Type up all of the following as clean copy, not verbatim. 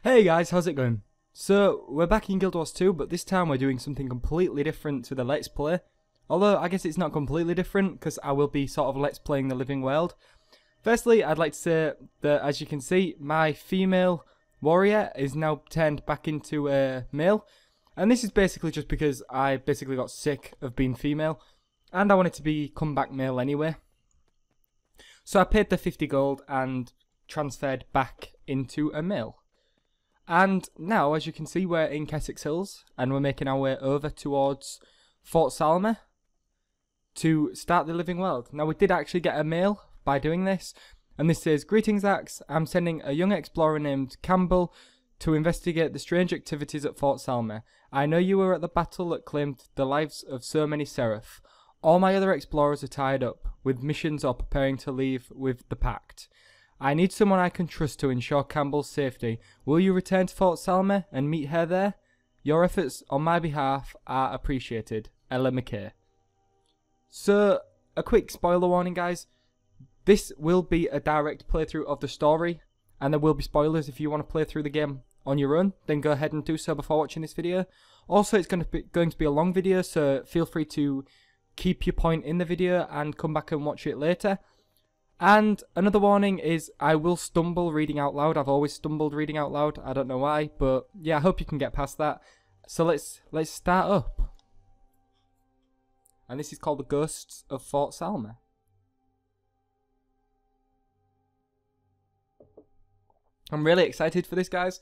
Hey guys, how's it going? So, we're back in Guild Wars 2, but this time we're doing something completely different to the Let's Play. Although, I guess it's not completely different, because I will be sort of Let's Playing the Living World. Firstly, I'd like to say that, as you can see, my female warrior is now turned back into a male. And this is basically just because I basically got sick of being female, and I wanted to become back male anyway. So I paid the 50 gold and transferred back into a male. And now, as you can see, we're in Kessex Hills, and we're making our way over towards Fort Salme to start the Living World. Now, we did actually get a mail by doing this, and this says, "Greetings, Axe. I'm sending a young explorer named Campbell to investigate the strange activities at Fort Salme. I know you were at the battle that claimed the lives of so many Seraph. All my other explorers are tied up with missions or preparing to leave with the Pact. I need someone I can trust to ensure Campbell's safety. Will you return to Fort Salme and meet her there? Your efforts on my behalf are appreciated. Ella McKay." So, a quick spoiler warning, guys. This will be a direct playthrough of the story, and there will be spoilers. If you want to play through the game on your own, then go ahead and do so before watching this video. Also, it's going to be a long video, so feel free to keep your point in the video and come back and watch it later. And another warning is I will stumble reading out loud. I've always stumbled reading out loud. I don't know why, but yeah, I hope you can get past that. So let's start up. And this is called The Ghosts of Fort Salme. I'm really excited for this, guys.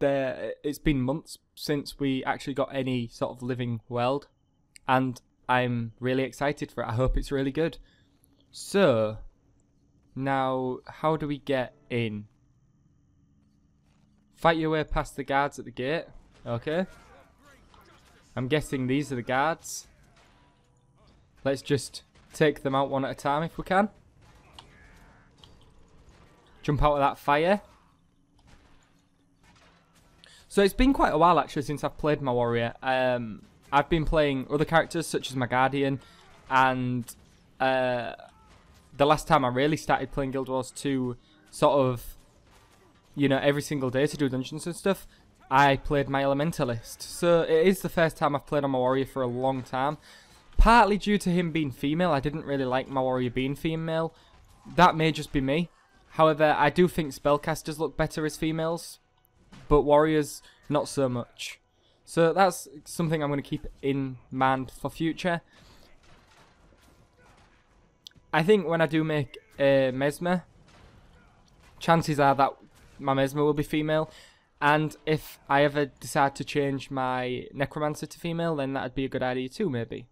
It's been months since we actually got any sort of living world, and I'm really excited for it. I hope it's really good. So, now, how do we get in? Fight your way past the guards at the gate. Okay. I'm guessing these are the guards. Let's just take them out one at a time if we can. Jump out of that fire. So it's been quite a while actually since I've played my warrior. I've been playing other characters such as my guardian, and the last time I really started playing Guild Wars 2, sort of, you know, every single day to do dungeons and stuff, I played my Elementalist. So it is the first time I've played on my warrior for a long time. Partly due to him being female, I didn't really like my warrior being female. That may just be me. However, I do think spellcasters look better as females, but warriors, not so much. So that's something I'm going to keep in mind for future. I think when I do make a Mesmer, chances are that my Mesmer will be female. And if I ever decide to change my Necromancer to female, then that'd be a good idea too, maybe.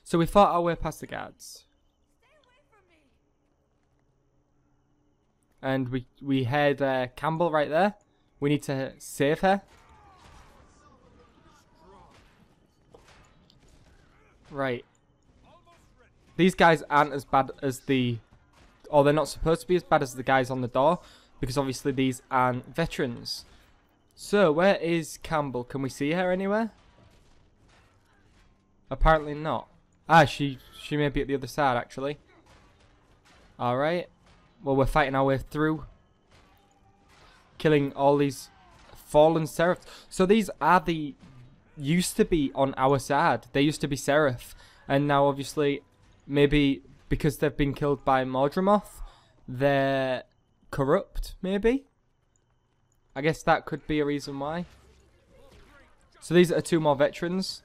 So we fought our way past the guards. And we heard Campbell right there. We need to save her. Right. These guys aren't as bad as or they're not supposed to be as bad as the guys on the door, because obviously these aren't veterans. So, where is Campbell? Can we see her anywhere? Apparently not. Ah, she may be at the other side, actually. Alright. Well, we're fighting our way through, killing all these fallen Seraph. So these are used to be on our side. They used to be Seraph, and now obviously, maybe because they've been killed by Mordramoth, they're corrupt, maybe? I guess that could be a reason why. So these are two more veterans.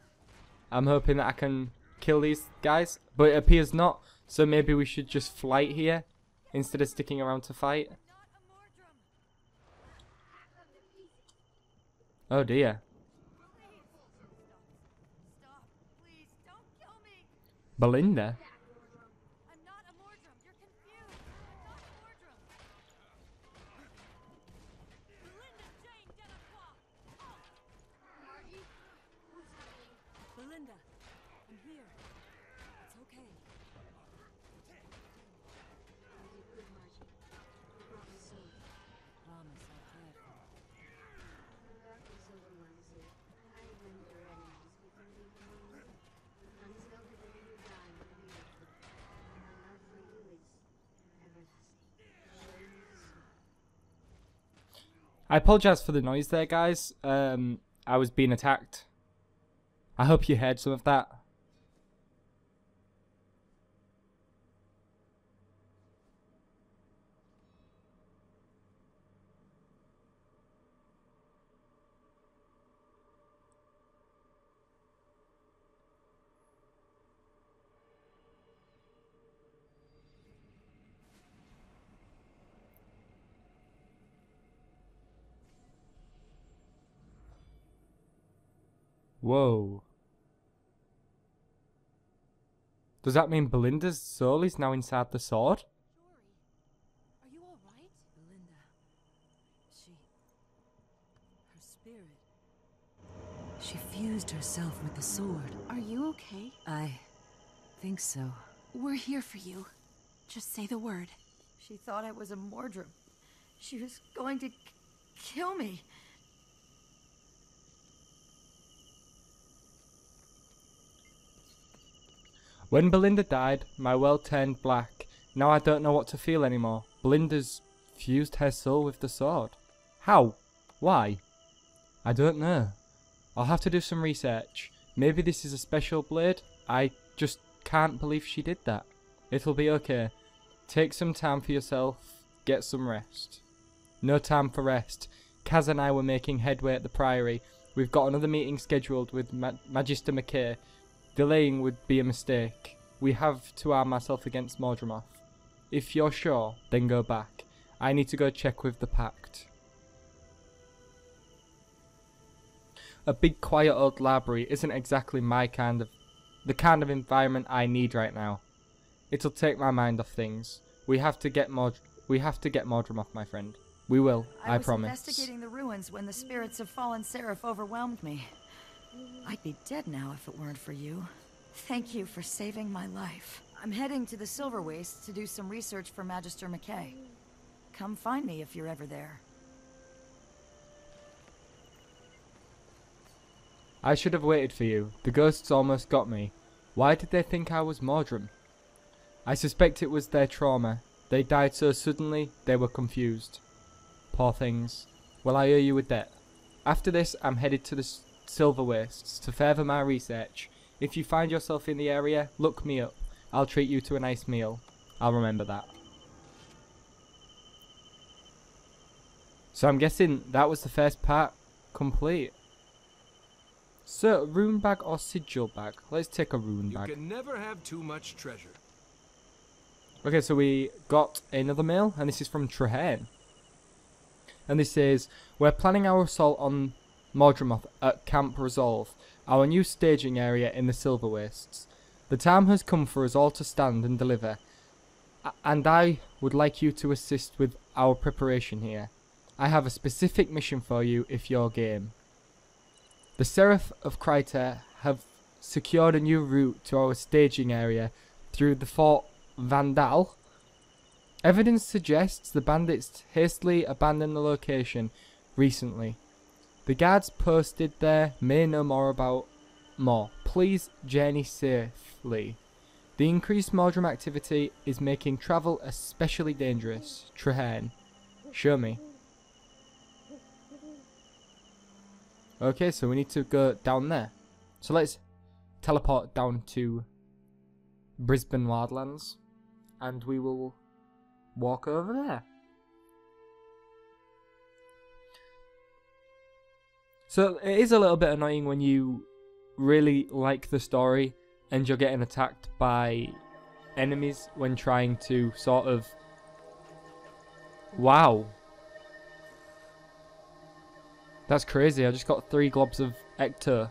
I'm hoping that I can kill these guys, but it appears not, so maybe we should just flight here instead of sticking around to fight. Oh dear. Belinda? Belinda, I'm here. It's okay. Promise I'll care for you. I apologise for the noise there, guys. I was being attacked. I hope you heard some of that. Whoa. Does that mean Belinda's soul is now inside the sword? Are you all right? Belinda. Her spirit. She fused herself with the sword. Are you okay? I think so. We're here for you. Just say the word. She thought I was a Mordrum. She was going to kill me. When Belinda died, my world turned black. Now I don't know what to feel anymore. Belinda's fused her soul with the sword. How? Why? I don't know. I'll have to do some research. Maybe this is a special blade? I just can't believe she did that. It'll be okay. Take some time for yourself. Get some rest. No time for rest. Kaz and I were making headway at the Priory. We've got another meeting scheduled with Magister McKay. Delaying would be a mistake. We have to arm ourselves against Mordremoth. If you're sure, then go back. I need to go check with the Pact. A big quiet old library isn't exactly the kind of environment I need right now. It'll take my mind off things. We have to get Mordremoth, my friend. We will, I promise. I was investigating the ruins when the spirits of fallen Seraph overwhelmed me. I'd be dead now if it weren't for you. Thank you for saving my life. I'm heading to the Silver Waste to do some research for Magister McKay. Come find me if you're ever there. I should have waited for you. The ghosts almost got me. Why did they think I was Mordrum? I suspect it was their trauma. They died so suddenly, they were confused. Poor things. Well, I owe you a debt. After this, I'm headed to the Silver Wastes to further my research. If you find yourself in the area, look me up. I'll treat you to a nice meal. I'll remember that. So I'm guessing that was the first part complete. So, rune bag or sigil bag? Let's take a rune bag. You can never have too much treasure. Okay, so we got another mail, and this is from Treherne. And this says, we're planning our assault on Mordremoth at Camp Resolve, our new staging area in the Silver Wastes. The time has come for us all to stand and deliver, and I would like you to assist with our preparation here. I have a specific mission for you if you're game. The Seraph of Kryta have secured a new route to our staging area through the Fort Vandal. Evidence suggests the bandits hastily abandoned the location recently. The guards posted there may know more. Please journey safely. The increased Mordrum activity is making travel especially dangerous. Treherne, show me. Okay, so we need to go down there. So let's teleport down to Brisbane Wildlands, and we will walk over there. So it is a little bit annoying when you really like the story and you're getting attacked by enemies when trying to sort of... Wow. That's crazy. I just got 3 globs of Ecto.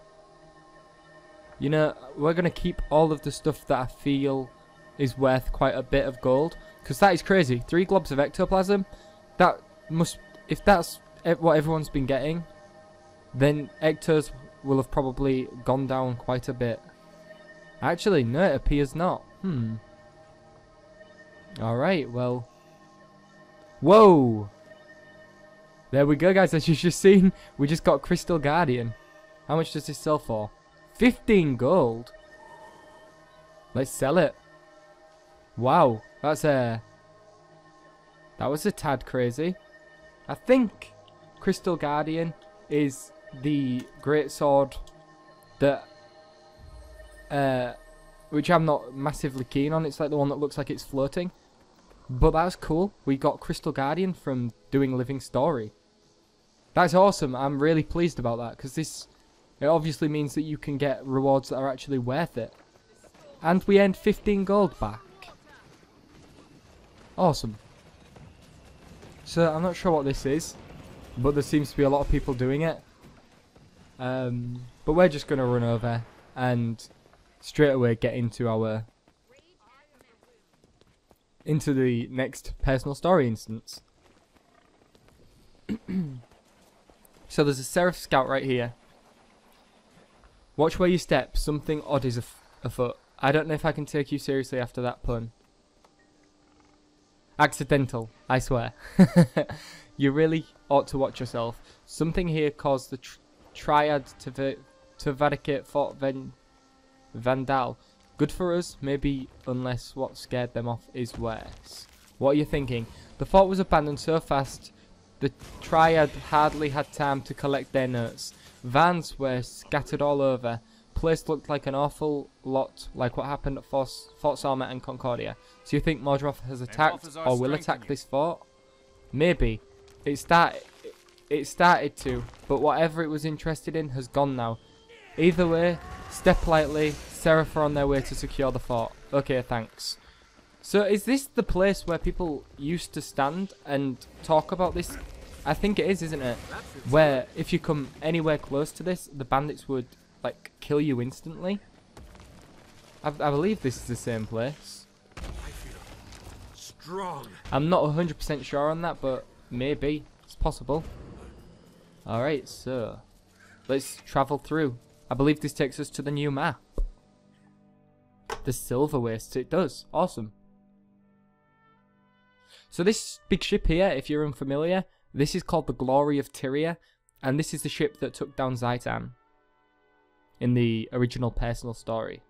You know, we're going to keep all of the stuff that I feel is worth quite a bit of gold. Because that is crazy. 3 globs of ectoplasm. That must... If that's what everyone's been getting, then Ectos will have probably gone down quite a bit. Actually, no, it appears not. Alright, well... Whoa! There we go, guys. As you've just seen, we just got Crystal Guardian. How much does this sell for? 15 gold. Let's sell it. Wow, that's that was a tad crazy. I think Crystal Guardian is the great sword that, which I'm not massively keen on. It's like the one that looks like it's floating. But that's cool. We got Crystal Guardian from doing Living Story. That's awesome. I'm really pleased about that, because it obviously means that you can get rewards that are actually worth it. And we earned 15 gold back. Awesome. So I'm not sure what this is, but there seems to be a lot of people doing it. But we're just going to run over and straight away get into the next personal story instance. So there's a Seraph Scout right here. Watch where you step, something odd is afoot. I don't know if I can take you seriously after that pun. Accidental, I swear. You really ought to watch yourself. Something here caused the Triad to vacate Fort Vandal. Good for us, maybe, unless what scared them off is worse. What are you thinking? The fort was abandoned so fast, the Triad hardly had time to collect their notes. Vans were scattered all over. Place looked like an awful lot like what happened at Fort Salma and Concordia. So you think Mordroth has attacked or will attack this fort? Maybe. It started to, but whatever it was interested in has gone now. Either way, step lightly. Seraph are on their way to secure the fort. Okay, thanks. So is this the place where people used to stand and talk about this? I think it is, isn't it? Where if you come anywhere close to this, the bandits would like kill you instantly. I believe this is the same place. I feel strong. I'm not 100% sure on that, but maybe it's possible. Alright, so let's travel through. I believe this takes us to the new map. The Silver Waste, it does. Awesome. So this big ship here, if you're unfamiliar, this is called the Glory of Tyria, and this is the ship that took down Zhaitan in the original personal story.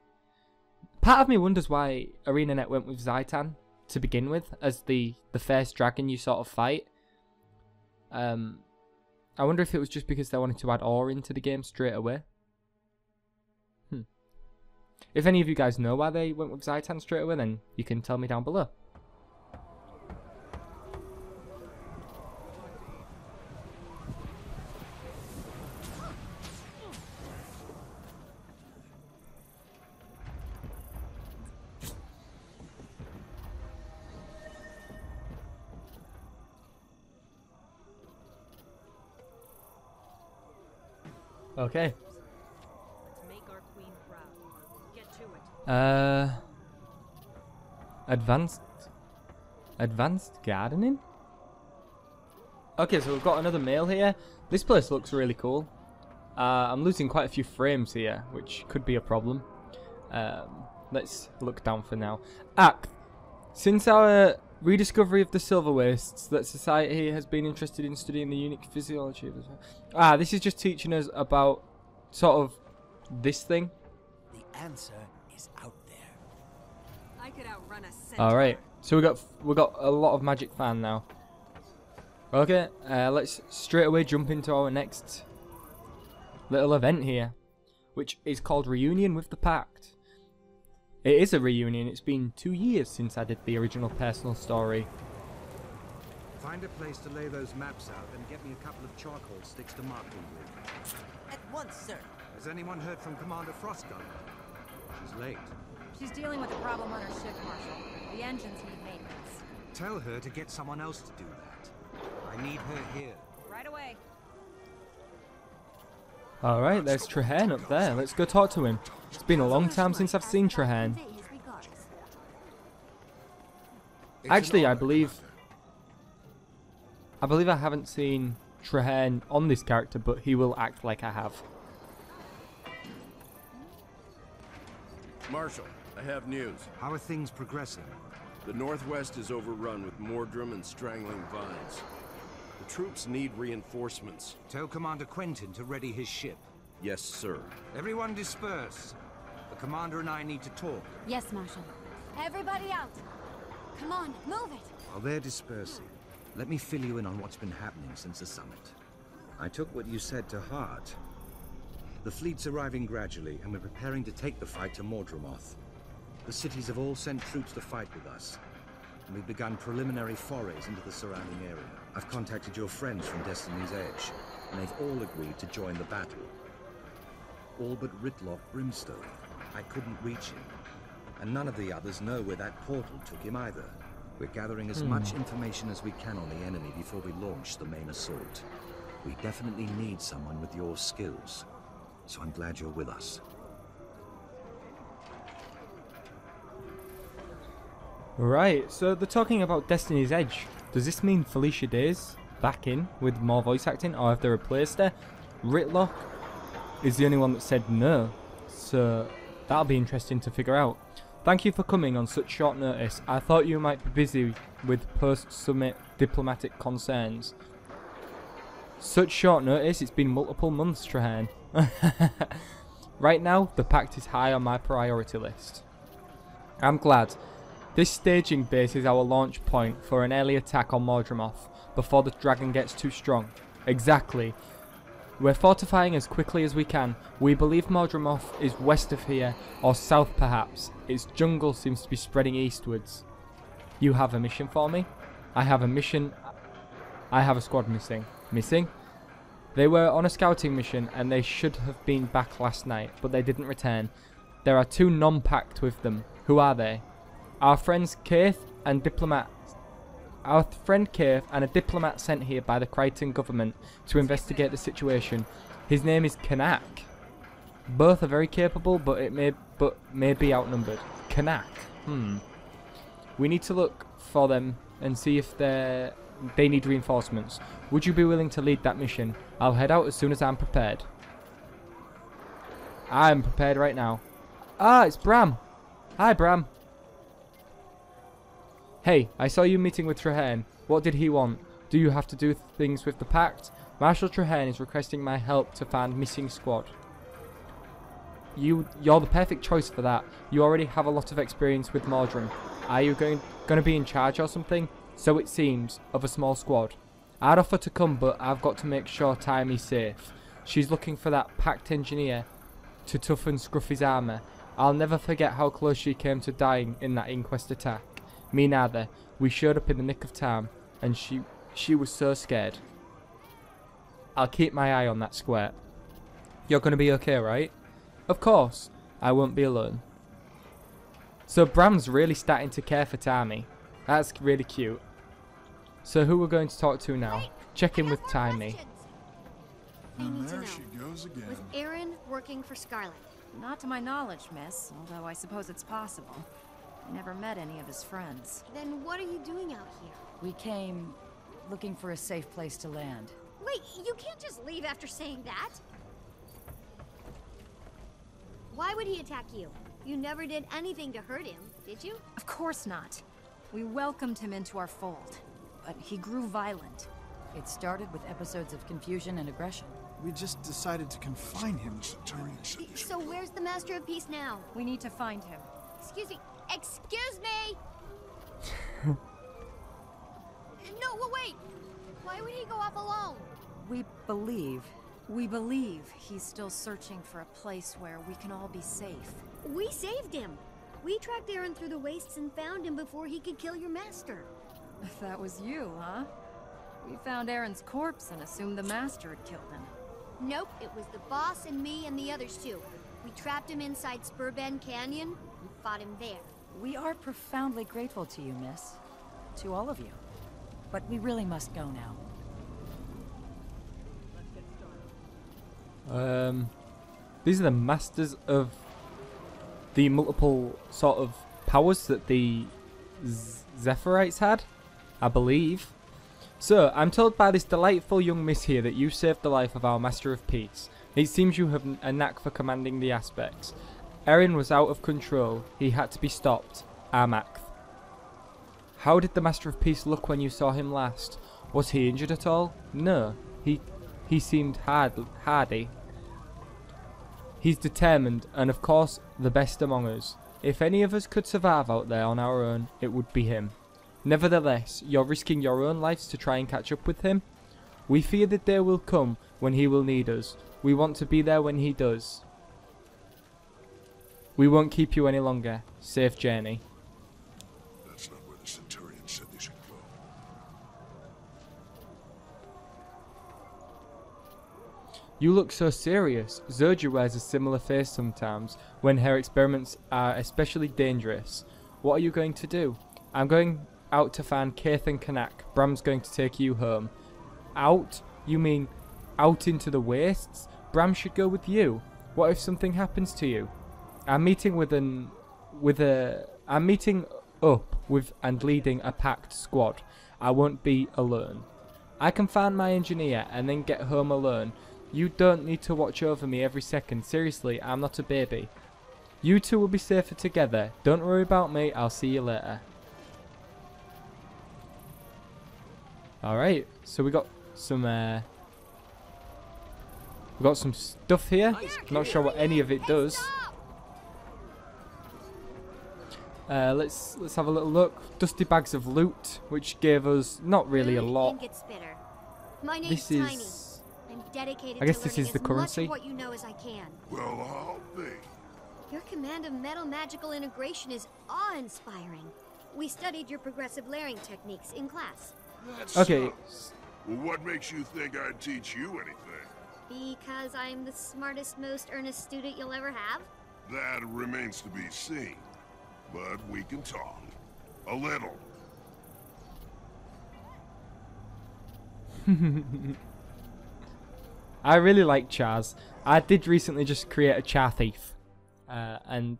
Part of me wonders why ArenaNet went with Zhaitan to begin with as the first dragon you sort of fight. I wonder if it was just because they wanted to add ore into the game straight away. If any of you guys know why they went with Zhaitan straight away, then you can tell me down below. Okay. Make our queen proud. Get to it. Advanced gardening? Okay, so we've got another mail here. This place looks really cool. I'm losing quite a few frames here, which could be a problem. Let's look down for now. Act. Since our rediscovery of the Silver Wastes, that society has been interested in studying the unique physiology of the... this is just teaching us about sort of this thing. The answer is out there. I could outrun a centaur. All right, so we got a lot of magic fan now. Okay, let's straight away jump into our next little event here, which is called Reunion with the Pact. It is a reunion. It's been 2 years since I did the original personal story. Find a place to lay those maps out and get me a couple of charcoal sticks to mark them with. At once, sir. Has anyone heard from Commander Frostgun? She's late. She's dealing with a problem on her ship, Marshal. The engines need maintenance. Tell her to get someone else to do that. I need her here. Right away. Alright, there's Trahearne up there. Let's go talk to him. It's been a long time since I've seen Trahearne. Actually, I believe I haven't seen Trahearne on this character, but he will act like I have. Marshal, I have news. How are things progressing? The Northwest is overrun with Mordrum and strangling vines. The troops need reinforcements. Tell Commander Quentin to ready his ship. Yes, sir. Everyone disperse. The commander and I need to talk. Yes, Marshal. Everybody out. Come on, move it. While they're dispersing, let me fill you in on what's been happening since the summit. I took what you said to heart. The fleet's arriving gradually, and we're preparing to take the fight to Mordremoth. The cities have all sent troops to fight with us, and we've begun preliminary forays into the surrounding area. I've contacted your friends from Destiny's Edge, and they've all agreed to join the battle. All but Rytlock Brimstone. I couldn't reach him, and none of the others know where that portal took him either. We're gathering as much information as we can on the enemy before we launch the main assault. We definitely need someone with your skills, so I'm glad you're with us. Right, so they're talking about Destiny's Edge. Does this mean Felicia Day's back in with more voice acting, or have they replaced her? Rytlock is the only one that said no, so that'll be interesting to figure out. Thank you for coming on such short notice. I thought you might be busy with post-summit diplomatic concerns. Such short notice, it's been multiple months, Trahearne. Right now, the Pact is high on my priority list. I'm glad. This staging base is our launch point for an early attack on Mordremoth before the dragon gets too strong. Exactly. We're fortifying as quickly as we can. We believe Mordremoth is west of here, or south perhaps. Its jungle seems to be spreading eastwards. You have a mission for me? I have a mission. I have a squad missing. Missing? They were on a scouting mission and they should have been back last night, but they didn't return. There are 2 non-pact with them. Who are they? Our friends Kaith and diplomat. Our friend Kaith and a diplomat sent here by the Crichton government to investigate the situation. His name is Kanak. Both are very capable, but may be outnumbered. Kanak. We need to look for them and see if they need reinforcements. Would you be willing to lead that mission? I'll head out as soon as I'm prepared. I'm prepared right now. Ah, it's Bram. Hi, Bram. Hey, I saw you meeting with Trahearne. What did he want? Do you have to do things with the Pact? Marshal Trahearne is requesting my help to find missing squad. You're the perfect choice for that. You already have a lot of experience with Mordrim. Are you going to be in charge or something? So it seems, of a small squad. I'd offer to come, but I've got to make sure Timey's safe. She's looking for that Pact engineer to toughen Scruffy's armour. I'll never forget how close she came to dying in that inquest attack. Me neither. We showed up in the nick of time, and she was so scared. I'll keep my eye on that squirt. You're going to be okay, right? Of course. I won't be alone. So Bram's really starting to care for Timey. That's really cute. So who we're going to talk to now? Check in with Timey. I need to There know. she goes again. Was Aaron working for Scarlet? Not to my knowledge, miss, although I suppose it's possible. I never met any of his friends. Then what are you doing out here? We came looking for a safe place to land. Wait, you can't just leave after saying that. Why would he attack you? You never did anything to hurt him, did you? Of course not. We welcomed him into our fold, but he grew violent. It started with episodes of confusion and aggression. We just decided to confine him during So where's the Master of Peace now? We need to find him. Excuse me. Excuse me! No, wait! Why would he go off alone? We believe. We believe he's still searching for a place where we can all be safe. We saved him. We tracked Aaron through the wastes and found him before he could kill your master. That was you, huh? We found Aaron's corpse and assumed the Master had killed him. Nope, it was the boss and me and the others too. We trapped him inside Spurbend Canyon and fought him there. We are profoundly grateful to you, miss. To all of you. But we really must go now. These are the masters of the multiple sort of powers that the Zephyrite had, I believe. So, I'm told by this delightful young miss here that you saved the life of our Master of Peace. It seems you have a knack for commanding the aspects. Aaron was out of control. He had to be stopped. Armakth. How did the Master of Peace look when you saw him last? Was he injured at all? No. He seemed hardy. He's determined, and of course, the best among us. If any of us could survive out there on our own, it would be him. Nevertheless, you're risking your own lives to try and catch up with him. We fear the day will come when he will need us. We want to be there when he does. We won't keep you any longer. Safe journey. That's not where the Centurion said they should go. You look so serious. Zerja wears a similar face sometimes when her experiments are especially dangerous. What are you going to do? I'm going out to find Kaith and Kanak. Bram's going to take you home. Out? You mean out into the wastes? Bram should go with you. What if something happens to you? I'm meeting up with and leading a packed squad. I won't be alone. I can find my engineer and then get home alone. You don't need to watch over me every second. Seriously, I'm not a baby. You two will be safer together. Don't worry about me. I'll see you later. Alright, so we got some stuff here. Not sure what any of it does. Let's have a little look. Dusty bags of loot, which gave us not really a lot. This is. I guess this is the currency. What you know as I can. Well, I'll be. Your command of metal magical integration is awe-inspiring. We studied your progressive layering techniques in class. That's Okay. Well, what makes you think I'd teach you anything? Because I'm the smartest, most earnest student you'll ever have? That remains to be seen. But we can talk. A little. I really like chars. I did recently just create a char thief. And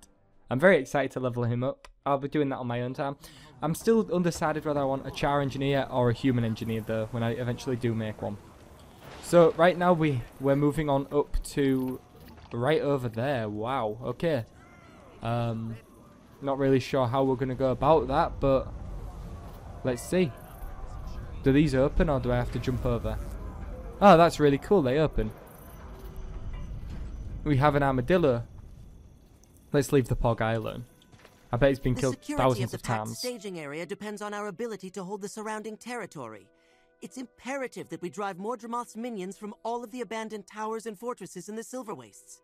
I'm very excited to level him up. I'll be doing that on my own time. I'm still undecided whether I want a char engineer or a human engineer though, when I eventually do make one. So right now we're moving on up to right over there. Wow, okay. Not really sure how we're going to go about that, but let's see. Do these open or do I have to jump over? Oh, that's really cool, they open. We have an armadillo. Let's leave the poor guy alone. I bet he's been killed thousands of times. The security of the staging area depends on our ability to hold the surrounding territory. It's imperative that we drive Mordremoth's minions from all of the abandoned towers and fortresses in the Silver Wastes.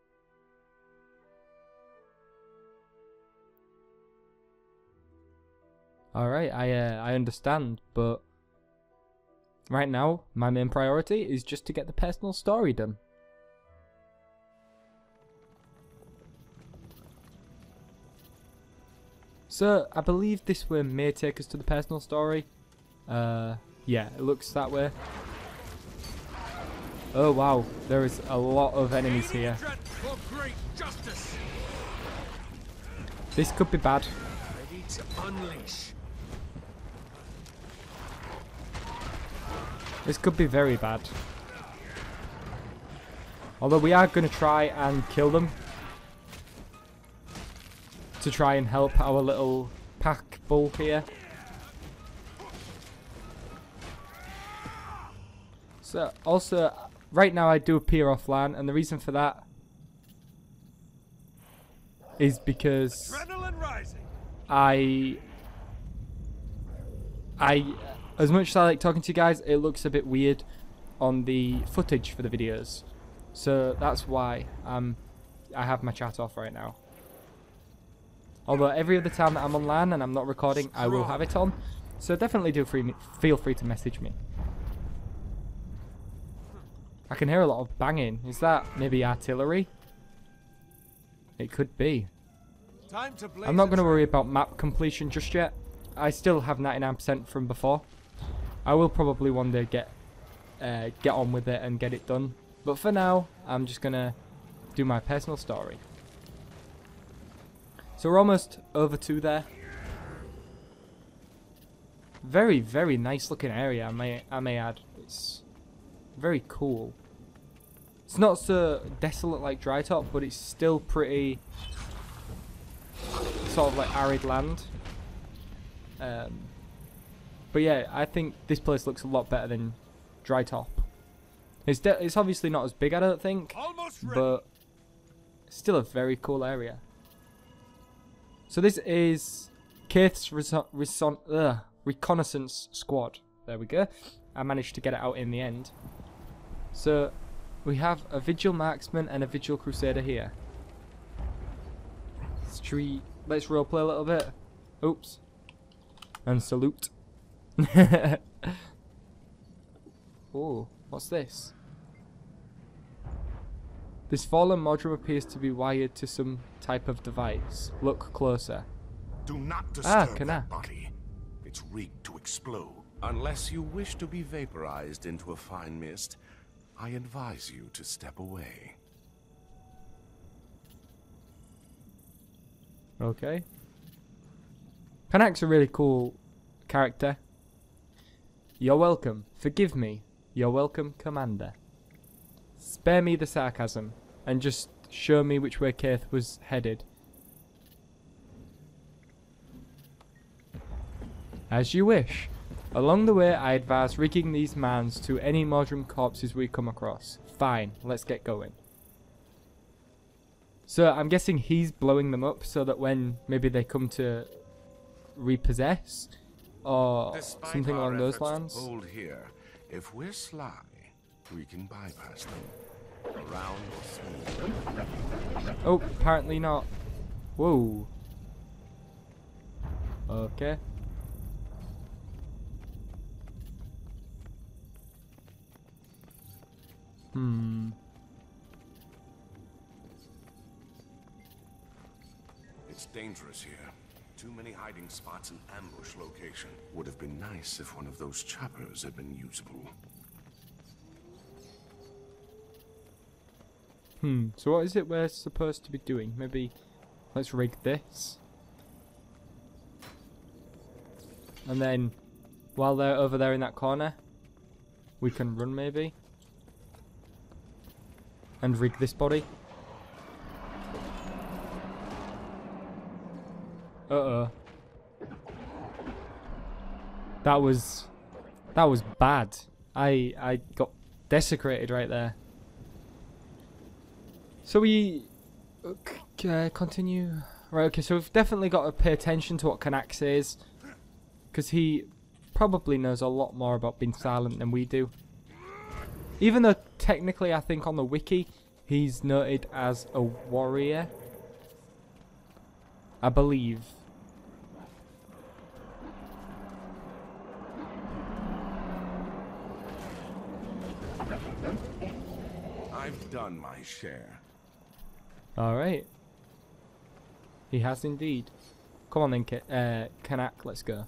Alright, I understand, but right now, my main priority is just to get the personal story done. So, I believe this way may take us to the personal story. Yeah, it looks that way. Oh wow, there is a lot of enemies here. This could be bad. Ready to unleash. This could be very bad. Although we are going to try and kill them. To try and help our little pack bull here. So, also, right now I do appear offline, and the reason for that is because I as much as I like talking to you guys, it looks a bit weird on the footage for the videos. So that's why I have my chat off right now. Although every other time that I'm online and I'm not recording, I will have it on. So definitely feel free to message me. I can hear a lot of banging. Is that maybe artillery? It could be. I'm not going to worry about map completion just yet. I still have 99% from before. I will probably one day get on with it and get it done. But for now, I'm just going to do my personal story. So we're almost over to there. Very, very nice looking area, I may add. It's very cool. It's not so desolate like Drytop, but it's still pretty sort of like arid land. But yeah, I think this place looks a lot better than Drytop. It's obviously not as big, I don't think, but still a very cool area. So this is Kaith's reconnaissance squad. There we go. I managed to get it out in the end. So we have a Vigil Marksman and a Vigil Crusader here. Street. Let's roleplay a little bit. Oops. And salute. Oh, what's this? This fallen Mordrum appears to be wired to some type of device. Look closer. Do not disturb Kanak. that body. It's rigged to explode. Unless you wish to be vaporized into a fine mist, I advise you to step away. Okay. Kanak's a really cool character. You're welcome. Forgive me. You're welcome, Commander. Spare me the sarcasm, and just show me which way Kaith was headed. As you wish. Along the way, I advise rigging these mans to any Mordrum corpses we come across. Fine, let's get going. So I'm guessing he's blowing them up so that when maybe they come to repossess or Despite something our along those efforts to lines. hold here, if we're sly, we can bypass them. Around or smooth. Oh, apparently not. Whoa. Okay. It's dangerous here. Too many hiding spots and ambush location. Would have been nice if one of those choppers had been usable. So what is it we're supposed to be doing? Maybe let's rig this. And then while they're over there in that corner, we can run maybe. And rig this body. Uh-oh. That was bad. I got desecrated right there. So we continue. Right, okay, so we've definitely got to pay attention to what Kanak says, because he probably knows a lot more about being silent than we do. Even though technically I think on the wiki he's noted as a warrior, I believe. I've done my share. Alright. He has indeed. Come on then, Kanak, let's go.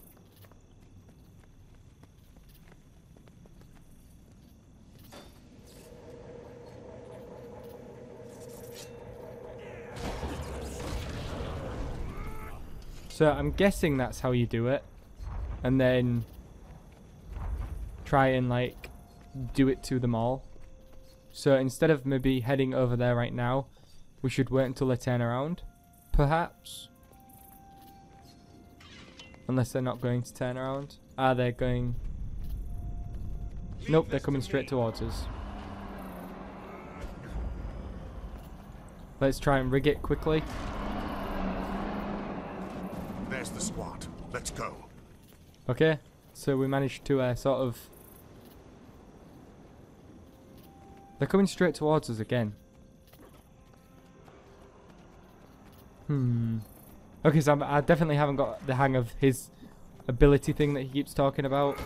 So I'm guessing that's how you do it. And then try and like do it to them all. So instead of maybe heading over there right now, we should wait until they turn around, perhaps. Unless they're not going to turn around. Are they going? Nope, they're coming straight towards us. Let's try and rig it quickly. There's the squad. Let's go. Okay, so we managed to sort of... They're coming straight towards us again. Okay, so I definitely haven't got the hang of his ability thing that he keeps talking about.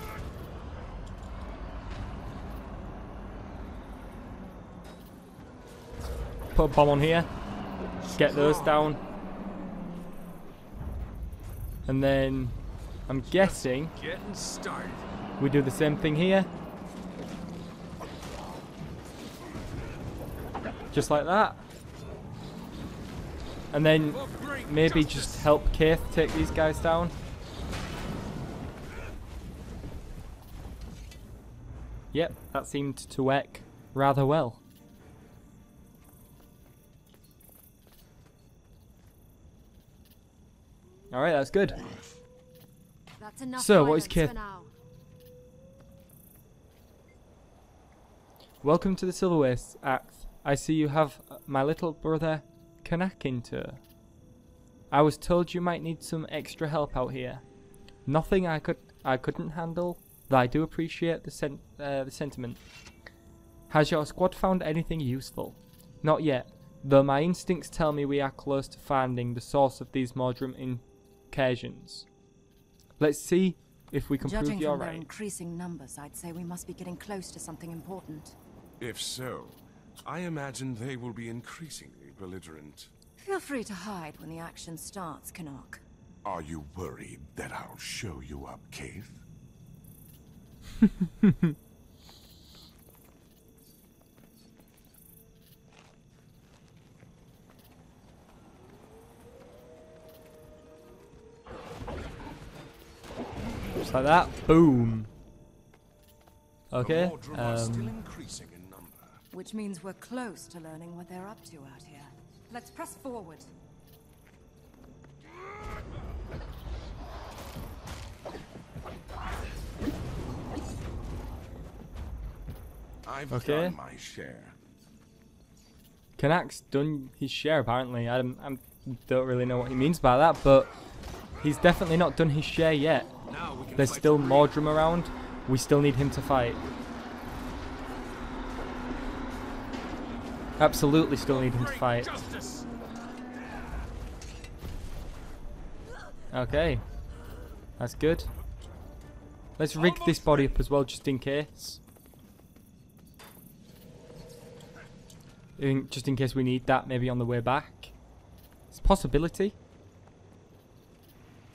Put a bomb on here. Get those down. And then I'm guessing we do the same thing here. Just like that. And then maybe just help Kaith take these guys down. Yep, that seemed to work rather well. Alright, that's good. That's enough So, what is violence Kaith? for now. Welcome to the Silver Wastes, Act. I see you have my little brother Kanak in tow. I was told you might need some extra help out here. Nothing I couldn't handle, though I do appreciate the sentiment. Has your squad found anything useful? Not yet, though my instincts tell me we are close to finding the source of these Mordrum incursions. Let's see if we can prove Judging you're from their right. increasing numbers, I'd say we must be getting close to something important. If so, I imagine they will be increasingly belligerent. Feel free to hide when the action starts, Canuck. Are you worried that I'll show you up, Keith? Just like that. Boom. Okay. The Mordrum are still increasing in number. Which means we're close to learning what they're up to out here. Let's press forward. I've Okay. done my share. Kanak's done his share apparently. I don't really know what he means by that, but he's definitely not done his share yet. Now we can There's fight still for Mordrum around. We still need him to fight. Absolutely still need him to fight. justice. Okay. That's good. Let's rig this body up as well just in case. Just in case we need that maybe on the way back. It's a possibility.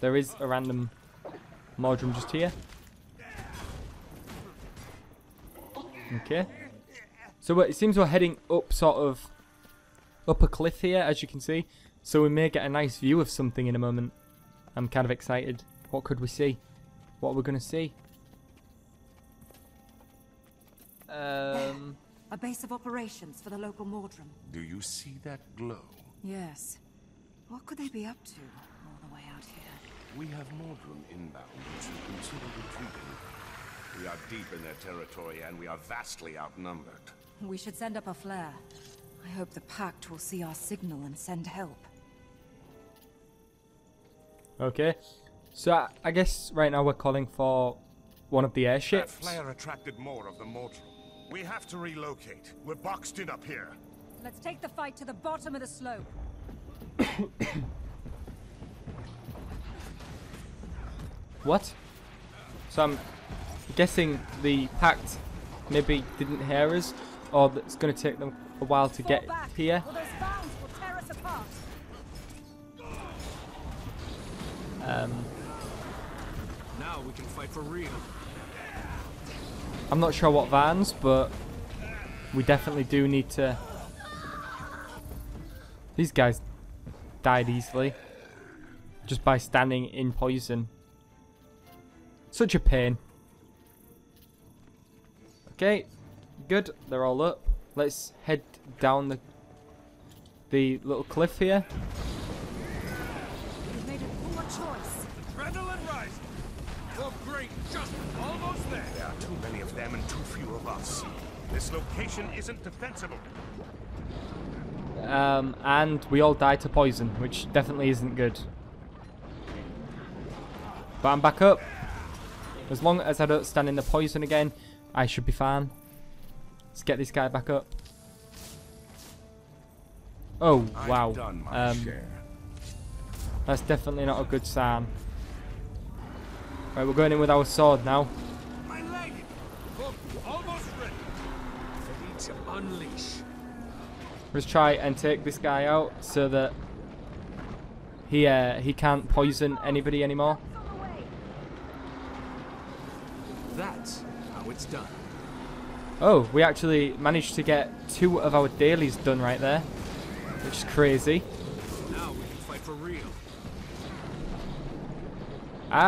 There is a random Mordrum just here. Okay. So it seems we're heading up sort of up a cliff here, as you can see. So we may get a nice view of something in a moment. I'm kind of excited. What could we see? What are we going to see? A base of operations for the local Mordrum. Do you see that glow? Yes. What could they be up to all the way out here? We have Mordrum inbound, which should consider retreating. We are deep in their territory, and we are vastly outnumbered. We should send up a flare. I hope the Pact will see our signal and send help. Okay. So I guess right now we're calling for one of the That airships. flare attracted more of the Mordrum. We have to relocate. We're boxed in up here. Let's take the fight to the bottom of the slope. What? So I'm guessing the Pact maybe didn't hear us, or that it's going to take them a while to get here. Or those bounds will tear us apart. Now we can fight for real. I'm not sure what vans, but we definitely do need to... These guys died easily. Just by standing in poison. Such a pain. Okay, good. They're all up. Let's head down the little cliff here. We've made a poor choice. Adrenaline rising. Oh, great. Just almost there. There are too many of them and too few of us. This location isn't defensible. And we all died to poison, which definitely isn't good. But I'm back up. As long as I don't stand in the poison again, I should be fine. Let's get this guy back up. Oh, wow. I've done my share. That's definitely not a good sign. Right, we're going in with our sword now. My leg. Hook almost ready. Ready to unleash. Let's try and take this guy out so that he can't poison anybody anymore. That's how it's done. Oh, we actually managed to get 2 of our dailies done right there, which is crazy. Now we can fight for real.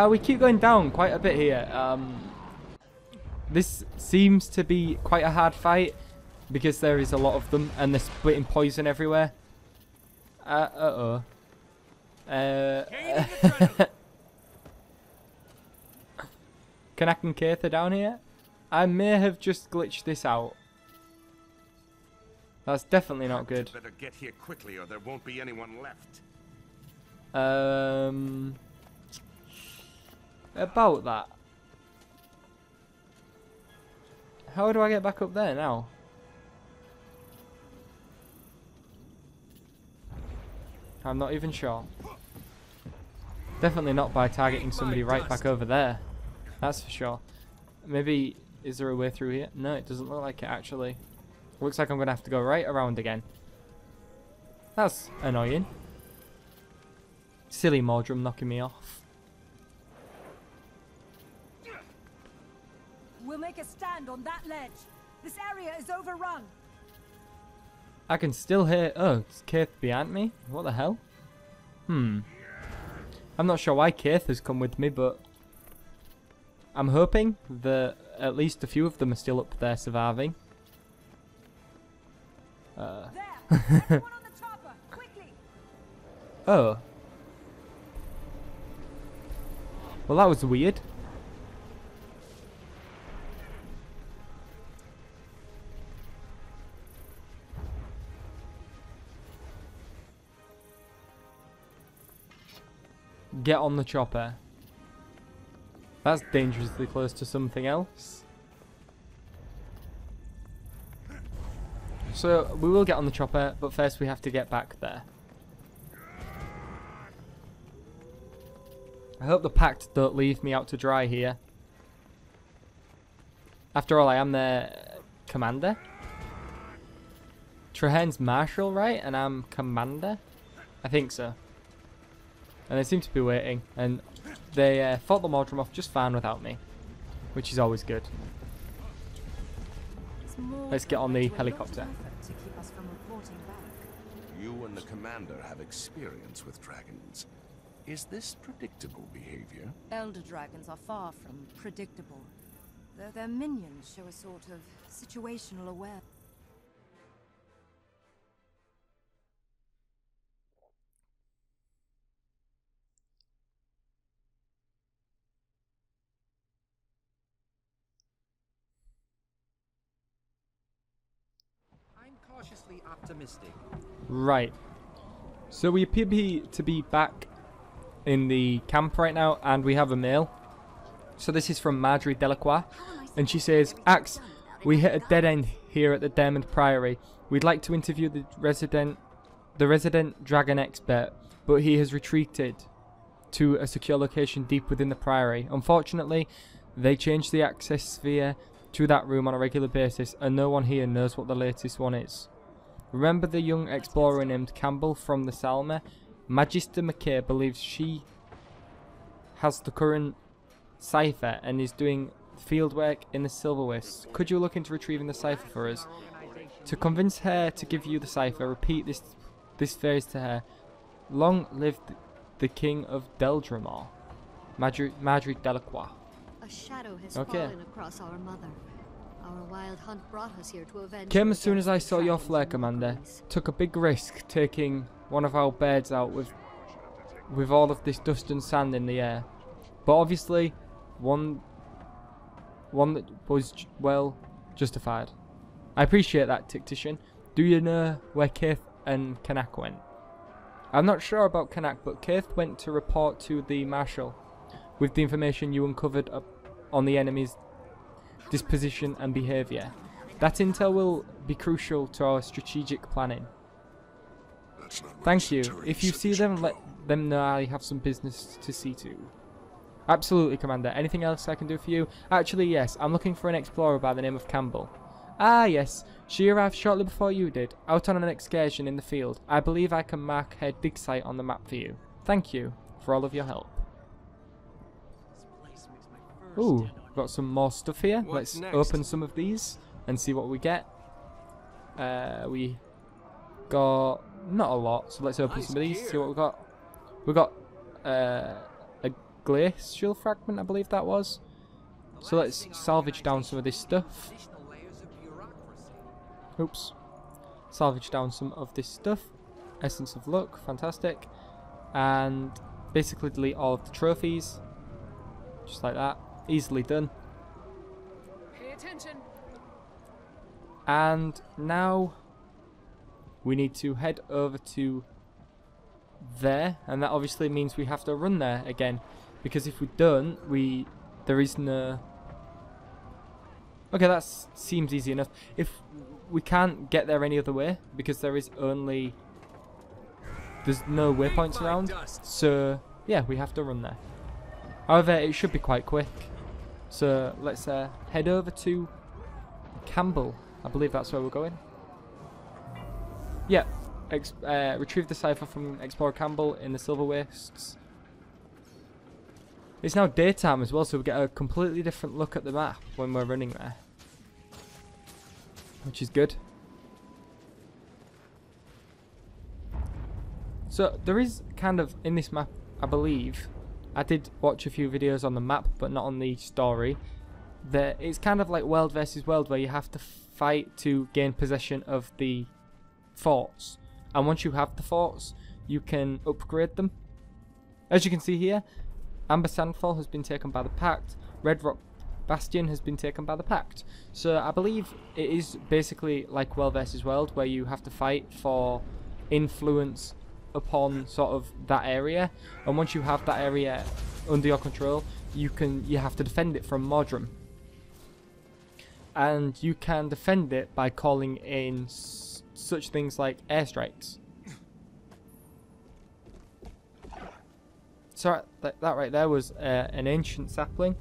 We keep going down quite a bit here. This seems to be quite a hard fight because there is a lot of them and they're splitting poison everywhere. Uh-oh. Kanak and Keith are down here. I may have just glitched this out. That's definitely not good. Better get here quickly or there won't be anyone left. About that. How do I get back up there now? I'm not even sure. Definitely not by targeting somebody right back over there. That's for sure. Maybe, is there a way through here? No, it doesn't look like it actually. Looks like I'm going to have to go right around again. That's annoying. Silly Mordrum knocking me off. We'll make a stand on that ledge. This area is overrun. I can still hear... Oh, it's Keith behind me? What the hell? I'm not sure why Keith has come with me, but... I'm hoping that at least a few of them are still up there surviving. There! Everyone on the chopper, quickly! Oh. Well, that was weird. Get on the chopper. That's dangerously close to something else. So, we will get on the chopper, but first we have to get back there. I hope the Pact don't leave me out to dry here. After all, I am their commander. Traherne's Marshal, right? And I'm commander? I think so. And they seem to be waiting, and they fought the Mordrum off just fine without me, which is always good. Let's get on the helicopter. To keep us from reporting back. You and the commander have experience with dragons. Is this predictable behavior? Elder dragons are far from predictable. Their minions show a sort of situational awareness. Cautiously optimistic. Right. So we appear to be back in the camp right now, and we have a mail. So this is from Marjorie Delacroix, and she says, Axe, we hit a dead end here at the Diamond Priory. We'd like to interview the resident dragon expert, but he has retreated to a secure location deep within the Priory. Unfortunately, they changed the access sphere to that room on a regular basis, and no one here knows what the latest one is. Remember the young explorer named Campbell from the Salma? Magister McKay believes she has the current cipher and is doing fieldwork in the Silver Waste. Could you look into retrieving the cipher for us? To convince her to give you the cipher, repeat this phrase to her. Long live the King of Deldramar. Marjorie Delacroix. A shadow has fallen across our mother. Our wild hunt brought us here to avenge. Came as soon as I saw your flare, Commander. Took a big risk taking one of our birds out with all of this dust and sand in the air. But obviously, one that was, well, justified. I appreciate that, Tactician. Do you know where Keith and Kanak went? I'm not sure about Kanak, but Keith went to report to the Marshal with the information you uncovered on the enemy's disposition and behaviour. That intel will be crucial to our strategic planning. Thank you. If you see them, let them know I have some business to see to. Absolutely, Commander. Anything else I can do for you? Actually, yes. I'm looking for an explorer by the name of Campbell. Ah, yes. She arrived shortly before you did, out on an excursion in the field. I believe I can mark her dig site on the map for you. Thank you for all of your help. Ooh, got some more stuff here. Let's open some of these and see what we get. We got not a lot, so let's open some of these, see what we got. We got a glacial fragment, I believe that was. So let's salvage down some of this stuff. Oops. Salvage down some of this stuff. Essence of Luck, fantastic. And basically delete all of the trophies. Just like that. Easily done. Pay attention. And now we need to head over to there, and that obviously means we have to run there again, because if we don't, there is no... Okay, that seems easy enough. If we can't get there any other way, because there is only there's no waypoints around, so yeah, we have to run there. However, it should be quite quick. So let's head over to Campbell. I believe that's where we're going. Yeah, retrieve the cipher from Explorer Campbell in the Silver Wastes. It's now daytime as well, so we get a completely different look at the map when we're running there, which is good. So there is kind of, in this map, I believe, I did watch a few videos on the map, but not on the story. It's kind of like World versus World, where you have to fight to gain possession of the forts. And once you have the forts, you can upgrade them. As you can see here, Amber Sandfall has been taken by the Pact. Red Rock Bastion has been taken by the Pact. So I believe it is basically like World versus World, where you have to fight for influence upon sort of that area, and once you have that area under your control, you have to defend it from Mordrum, and you can defend it by calling in such things like airstrikes. So that right there was an ancient sapling.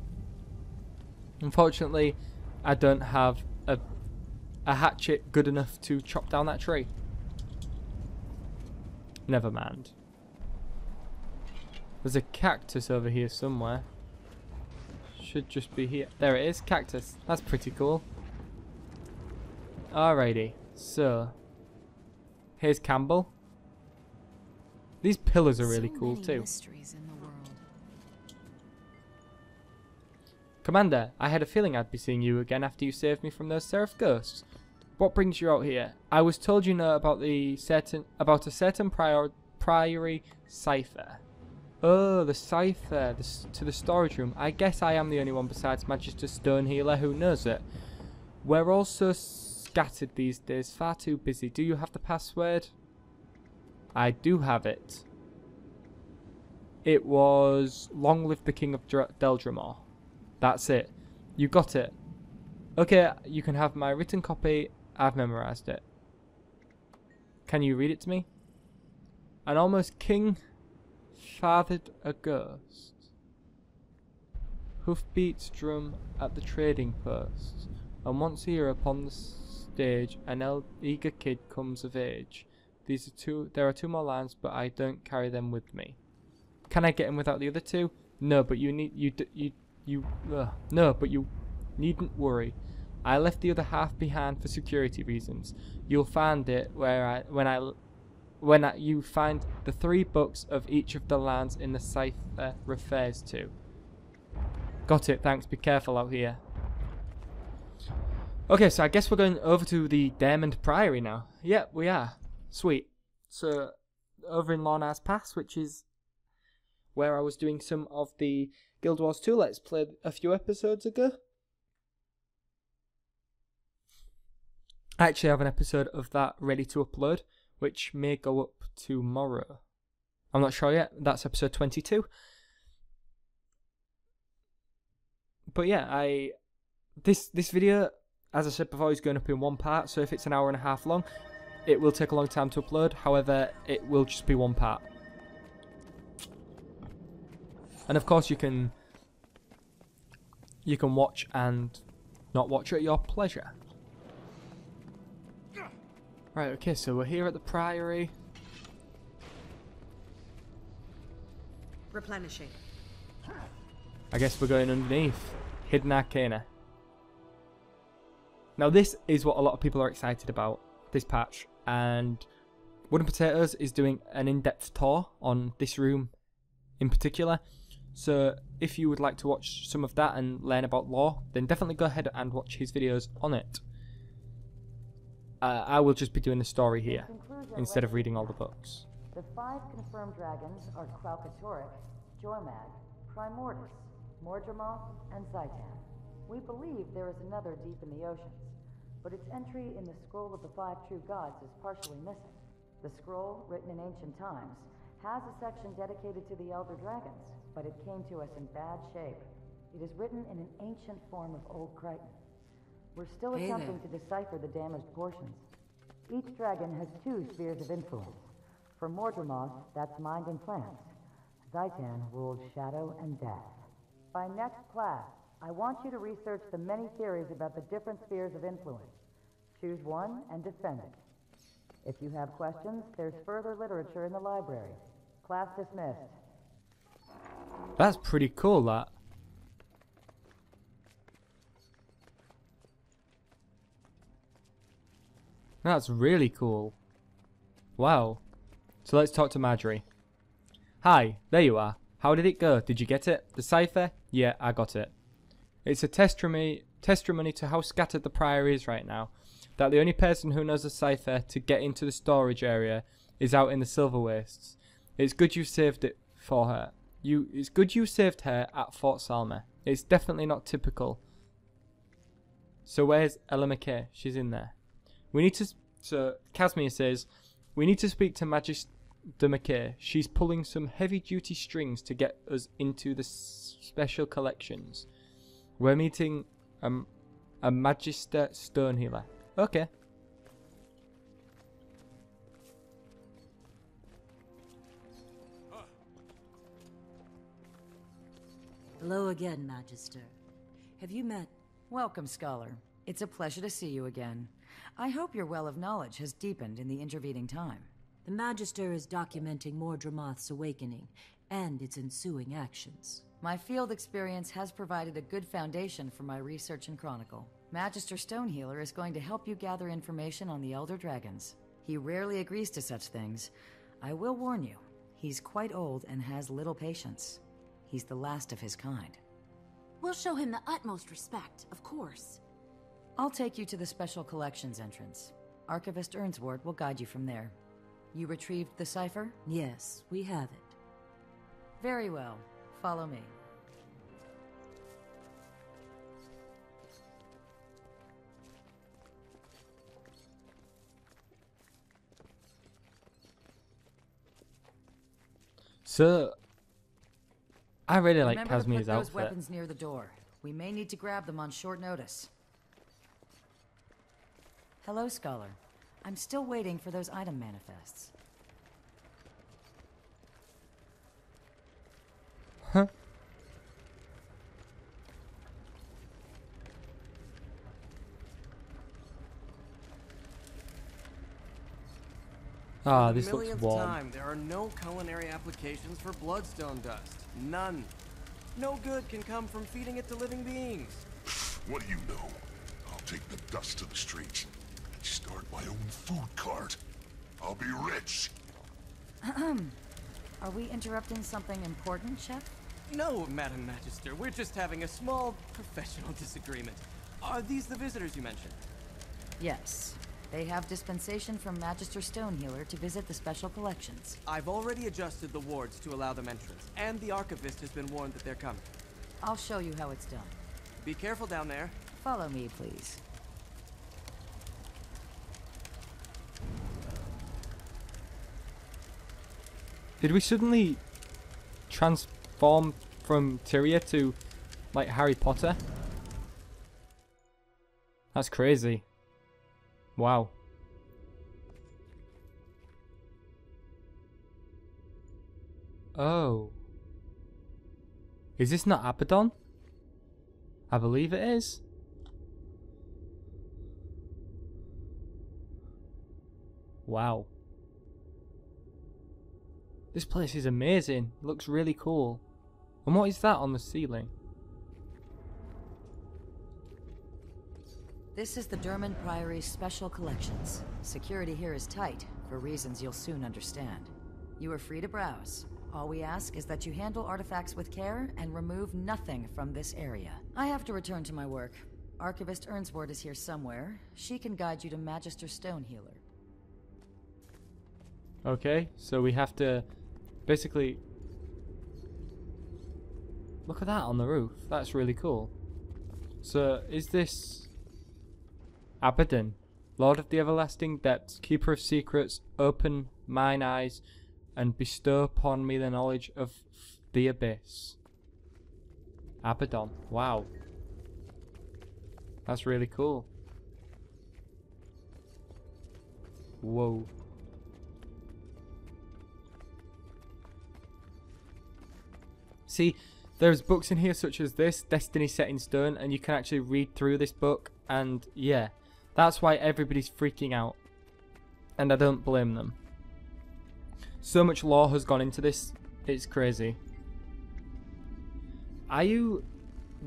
Unfortunately, I don't have a hatchet good enough to chop down that tree. Never mind. There's a cactus over here somewhere. Should just be here. There it is, cactus. That's pretty cool. Alrighty, so here's Campbell. These pillars are really cool too. Commander, I had a feeling I'd be seeing you again after you saved me from those Seraph ghosts. What brings you out here? I was told you know about a certain priory cipher. Oh, the cipher to the storage room. I guess I am the only one besides Magister Stonehealer who knows it. We're all so scattered these days, far too busy. Do you have the password? I do have it. It was Long Live the King of Deldrimor. That's it. You got it. Okay, you can have my written copy. I've memorized it. Can you read it to me? An almost king fathered a ghost. Hoofbeats drum at the trading post, and once a year upon the stage an eager kid comes of age. There are two more lines, but I don't carry them with me. Can I get in without the other two? No, but you needn't worry. I left the other half behind for security reasons. You'll find it when you find the 3 books of each of the lands in the cipher refers to. Got it, thanks. Be careful out here. Okay, so I guess we're going over to the Diamond Priory now. Yeah, we are. Sweet. So, over in Lornar's Pass, which is where I was doing some of the Guild Wars 2 Let's Play a few episodes ago. I actually have an episode of that ready to upload, which may go up tomorrow. I'm not sure yet. That's episode 22. But yeah, this video, as I said before, is going up in one part. So if it's an hour and a half long, it will take a long time to upload. However, it will just be one part. And of course, you can watch and not watch at your pleasure. Right, okay, so we're here at the Priory. Replenishing. I guess we're going underneath. Hidden Arcana. Now this is what a lot of people are excited about, this patch. And Wooden Potatoes is doing an in-depth tour on this room in particular. So if you would like to watch some of that and learn about lore, then definitely go ahead and watch his videos on it. I will just be doing the story here, instead of reading all the books. The 5 confirmed dragons are Kralkatorrik, Jormag, Primordus, Mordremoth, and Zaitan. We believe there is another deep in the oceans, but its entry in the Scroll of the 5 True Gods is partially missing. The scroll, written in ancient times, has a section dedicated to the Elder Dragons, but it came to us in bad shape. It is written in an ancient form of Old Crichton. We're still attempting to decipher the damaged portions. Each dragon has 2 spheres of influence. For Mordremoth, that's mind and plants. Zaitan rules shadow and death. By next class, I want you to research the many theories about the different spheres of influence. Choose one and defend it. If you have questions, there's further literature in the library. Class dismissed. That's pretty cool, that. That's really cool. Wow. So let's talk to Marjorie. Hi, there you are. How did it go? Did you get it? The cipher? Yeah, I got it. It's a testimony to how scattered the Priory is right now. That the only person who knows the cipher to get into the storage area is out in the Silver Wastes. It's good you saved it for her. It's good you saved her at Fort Salma. It's definitely not typical. So where's Ella McKay? She's in there. We need to... So Casimir says, we need to speak to Magister McKay. She's pulling some heavy-duty strings to get us into the special collections. We're meeting a Magister Stonehealer. Okay. Hello again, Magister. Have you met... Welcome, Scholar. It's a pleasure to see you again. I hope your well of knowledge has deepened in the intervening time. The Magister is documenting Mordremoth's awakening and its ensuing actions. My field experience has provided a good foundation for my research and chronicle. Magister Stonehealer is going to help you gather information on the Elder Dragons. He rarely agrees to such things. I will warn you, he's quite old and has little patience. He's the last of his kind. We'll show him the utmost respect, of course. I'll take you to the Special Collections entrance. Archivist Ernsward will guide you from there. You retrieved the cipher? Yes, we have it. Very well. Follow me. So, I really like Remember to Casimir's put those outfit. weapons near the door. We may need to grab them on short notice. Hello, Scholar. I'm still waiting for those item manifests. Huh? Ah, this looks Millionth warm. time, there are no culinary applications for bloodstone dust. None. No good can come from feeding it to living beings. What do you know? I'll take the dust to the streets and start my own food cart. I'll be rich. Are we interrupting something important, Chef? No, Madam Magister, we're just having a small professional disagreement. Are these the visitors you mentioned? Yes. They have dispensation from Magister Stonehealer to visit the special collections. I've already adjusted the wards to allow them entrance, and the Archivist has been warned that they're coming. I'll show you how it's done. Be careful down there. Follow me, please. Did we suddenly transform from Tyria to, like, Harry Potter? That's crazy. Wow. Oh. Is this not Abaddon? I believe it is. Wow. This place is amazing. It looks really cool. And what is that on the ceiling? This is the Durman Priory's special collections. Security here is tight, for reasons you'll soon understand. You are free to browse. All we ask is that you handle artifacts with care and remove nothing from this area. I have to return to my work. Archivist Ernsward is here somewhere. She can guide you to Magister Stonehealer. Okay, so we have to basically... Look at that on the roof. That's really cool. So, is this... Abaddon, Lord of the Everlasting Depths, Keeper of Secrets, open mine eyes, and bestow upon me the knowledge of the Abyss. Abaddon, wow. That's really cool. Whoa. See, there's books in here such as this, Destiny Set in Stone, and you can actually read through this book, and yeah, that's why everybody's freaking out. And I don't blame them. So much lore has gone into this, it's crazy. Are you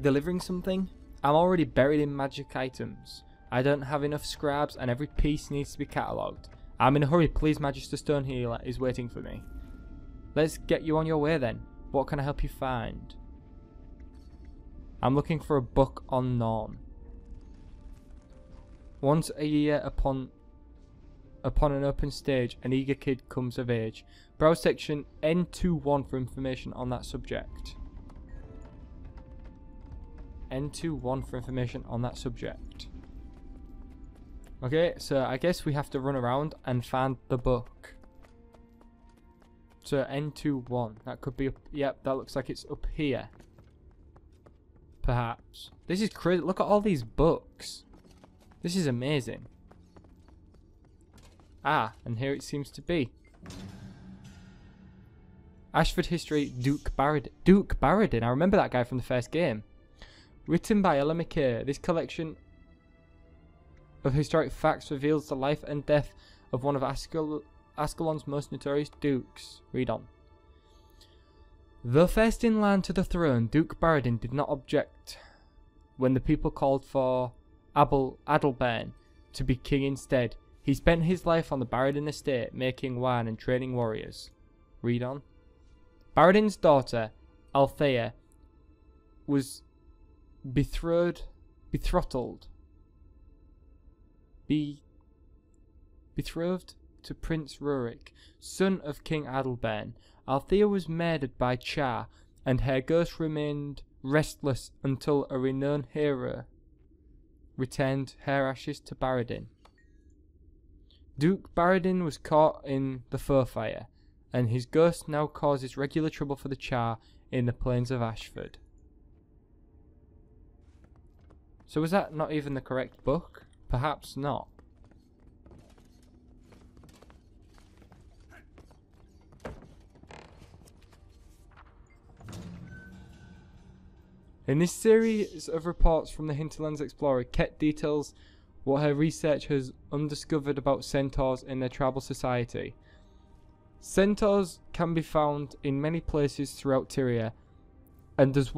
delivering something? I'm already buried in magic items. I don't have enough scraps and every piece needs to be catalogued. I'm in a hurry, please Magister Stonehealer is waiting for me. Let's get you on your way then. What can I help you find? I'm looking for a book on Norn. Once a year upon an open stage, an eager kid comes of age. Browse section N21 for information on that subject. N21 for information on that subject. Okay, so I guess we have to run around and find the book. So N21, that could be up, yep, that looks like it's up here. Perhaps. This is crazy, look at all these books. This is amazing. Ah, and here it seems to be. Ashford History, Duke Barradin. Duke Barradin, I remember that guy from the first game. Written by Ella McKay, this collection of historic facts reveals the life and death of one of Ascalon's most notorious dukes. Read on. Though first in line to the throne, Duke Barradin did not object when the people called for Adalbern to be king instead. He spent his life on the Barradin estate, making wine and training warriors. Read on. Barradin's daughter, Althea, was betrothed to Prince Rurik, son of King Adalbern. Althea was murdered by Char, and her ghost remained restless until a renowned hero returned her ashes to Barradin. Duke Barradin was caught in the foe fire, and his ghost now causes regular trouble for the Char in the plains of Ashford. So was that not even the correct book? Perhaps not. In this series of reports from the Hinterlands Explorer, Ket details what her research has undiscovered about centaurs in their tribal society. Centaurs can be found in many places throughout Tyria, and as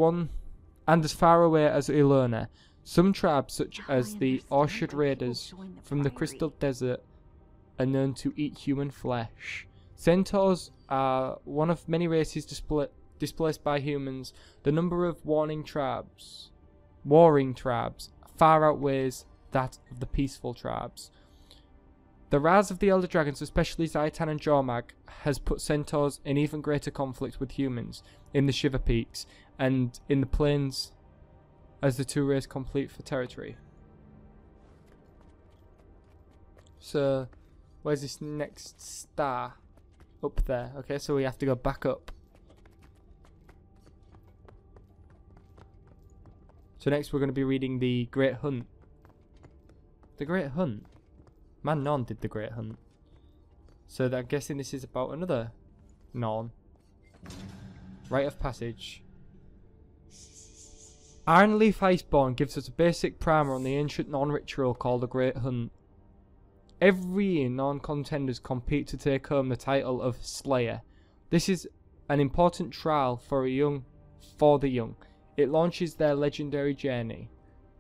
far away as Ilona. Some tribes, such as the Orchard Raiders from the Crystal Desert, are known to eat human flesh. Centaurs are one of many races displaced by humans. The number of warring tribes far outweighs that of the peaceful tribes. The rise of the Elder Dragons, especially Zhaitan and Jormag, has put centaurs in even greater conflict with humans in the Shiver Peaks and in the plains as the two races compete for territory. So, where's this next star? Up there. Okay, so we have to go back up. So next we're going to be reading The Great Hunt. The Great Hunt? Man Norn did The Great Hunt. So I'm guessing this is about another Norn. Rite of Passage. Ironleaf Iceborne gives us a basic primer on the ancient Norn ritual called The Great Hunt. Every year Norn contenders compete to take home the title of Slayer. This is an important trial for the young. It launches their legendary journey.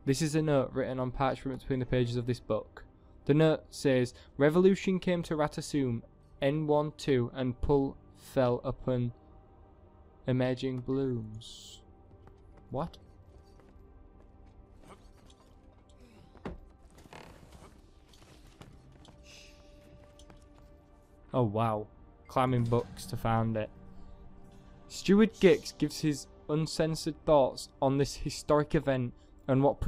This is a note written on parchment between the pages of this book. The note says, Revolution came to Ratasum, N12, and Pull fell upon emerging blooms. What? Oh wow. Climbing books to find it. Stuart Gix gives his uncensored thoughts on this historic event and what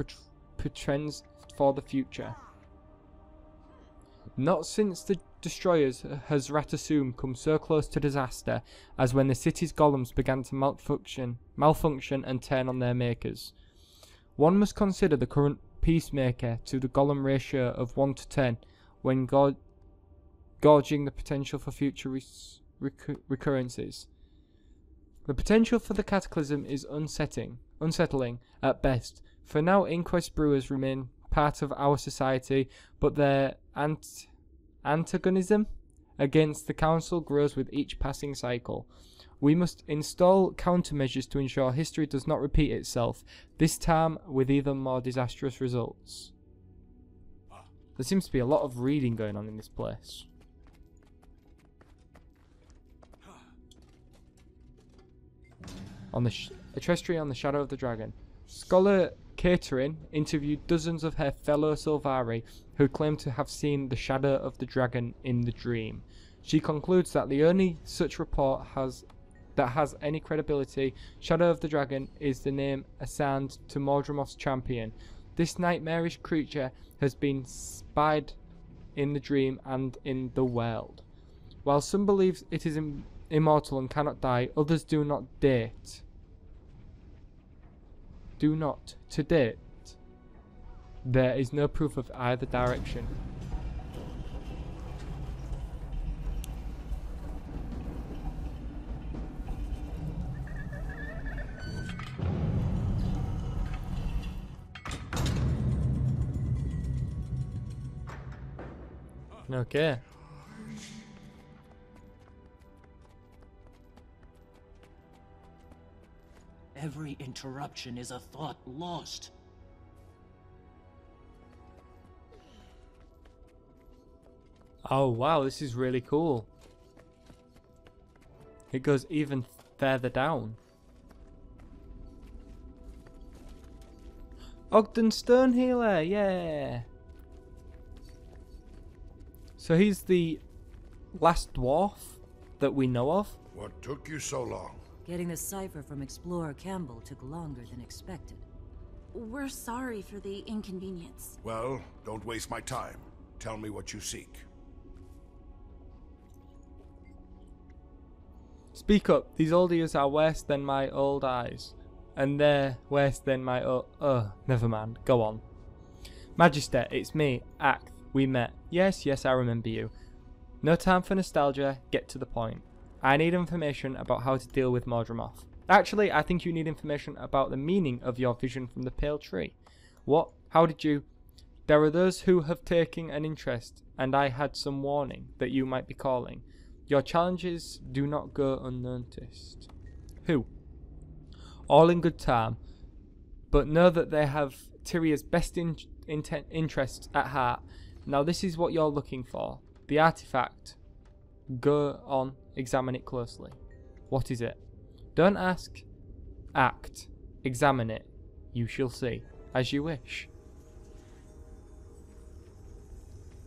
portends for the future. Not since the destroyers has Ratasum come so close to disaster as when the city's golems began to malfunction and turn on their makers. One must consider the current peacemaker to the golem ratio of 1 to 10 when gauging the potential for future recurrences. The potential for the cataclysm is unsettling at best. For now, Inquest brewers remain part of our society, but their antagonism against the Council grows with each passing cycle. We must install countermeasures to ensure history does not repeat itself, this time with even more disastrous results. There seems to be a lot of reading going on in this place. On the Etrestria on the Shadow of the Dragon. Scholar Caterin interviewed dozens of her fellow Sylvari who claim to have seen the Shadow of the Dragon in the dream. She concludes that the only such report that has any credibility, Shadow of the Dragon, is the name assigned to Mordremoth's champion. This nightmarish creature has been spied in the dream and in the world. While some believe it is immortal and cannot die, others do not date. Do not to date. There is no proof of either direction. Okay. Every interruption is a thought lost. Oh wow, this is really cool. It goes even further down. Ogden Stonehealer, yeah! So he's the last dwarf that we know of. What took you so long? Getting the cipher from Explorer Campbell took longer than expected. We're sorry for the inconvenience. Well, don't waste my time. Tell me what you seek. Speak up. These old ears are worse than my old eyes. And they're worse than my old... Oh, never mind. Go on. Magister, it's me, Akth. We met. Yes, I remember you. No time for nostalgia. Get to the point. I need information about how to deal with Mordremoth. Actually, I think you need information about the meaning of your vision from the Pale Tree. What? How did you... There are those who have taken an interest, and I had some warning that you might be calling. Your challenges do not go unnoticed. Who? All in good time, but know that they have Tyria's best interests at heart. Now this is what you're looking for. The artifact. Go on, examine it closely. What is it? Don't ask. Act. Examine it. You shall see. As you wish.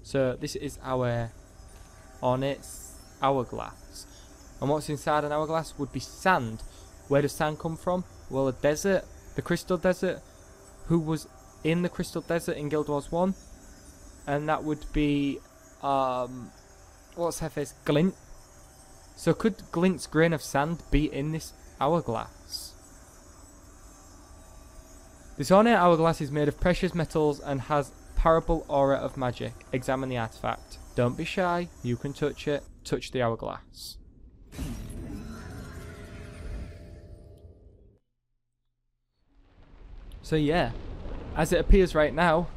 So this is our Ornate's hourglass. And what's inside an hourglass would be sand. Where does sand come from? Well, a desert. The Crystal Desert. Who was in the Crystal Desert in Guild Wars 1? And that would be... what's her face? Glint. So could Glint's grain of sand be in this hourglass? This ornate hourglass is made of precious metals and has parable aura of magic. Examine the artifact. Don't be shy. You can touch it. Touch the hourglass. So yeah, as it appears right now,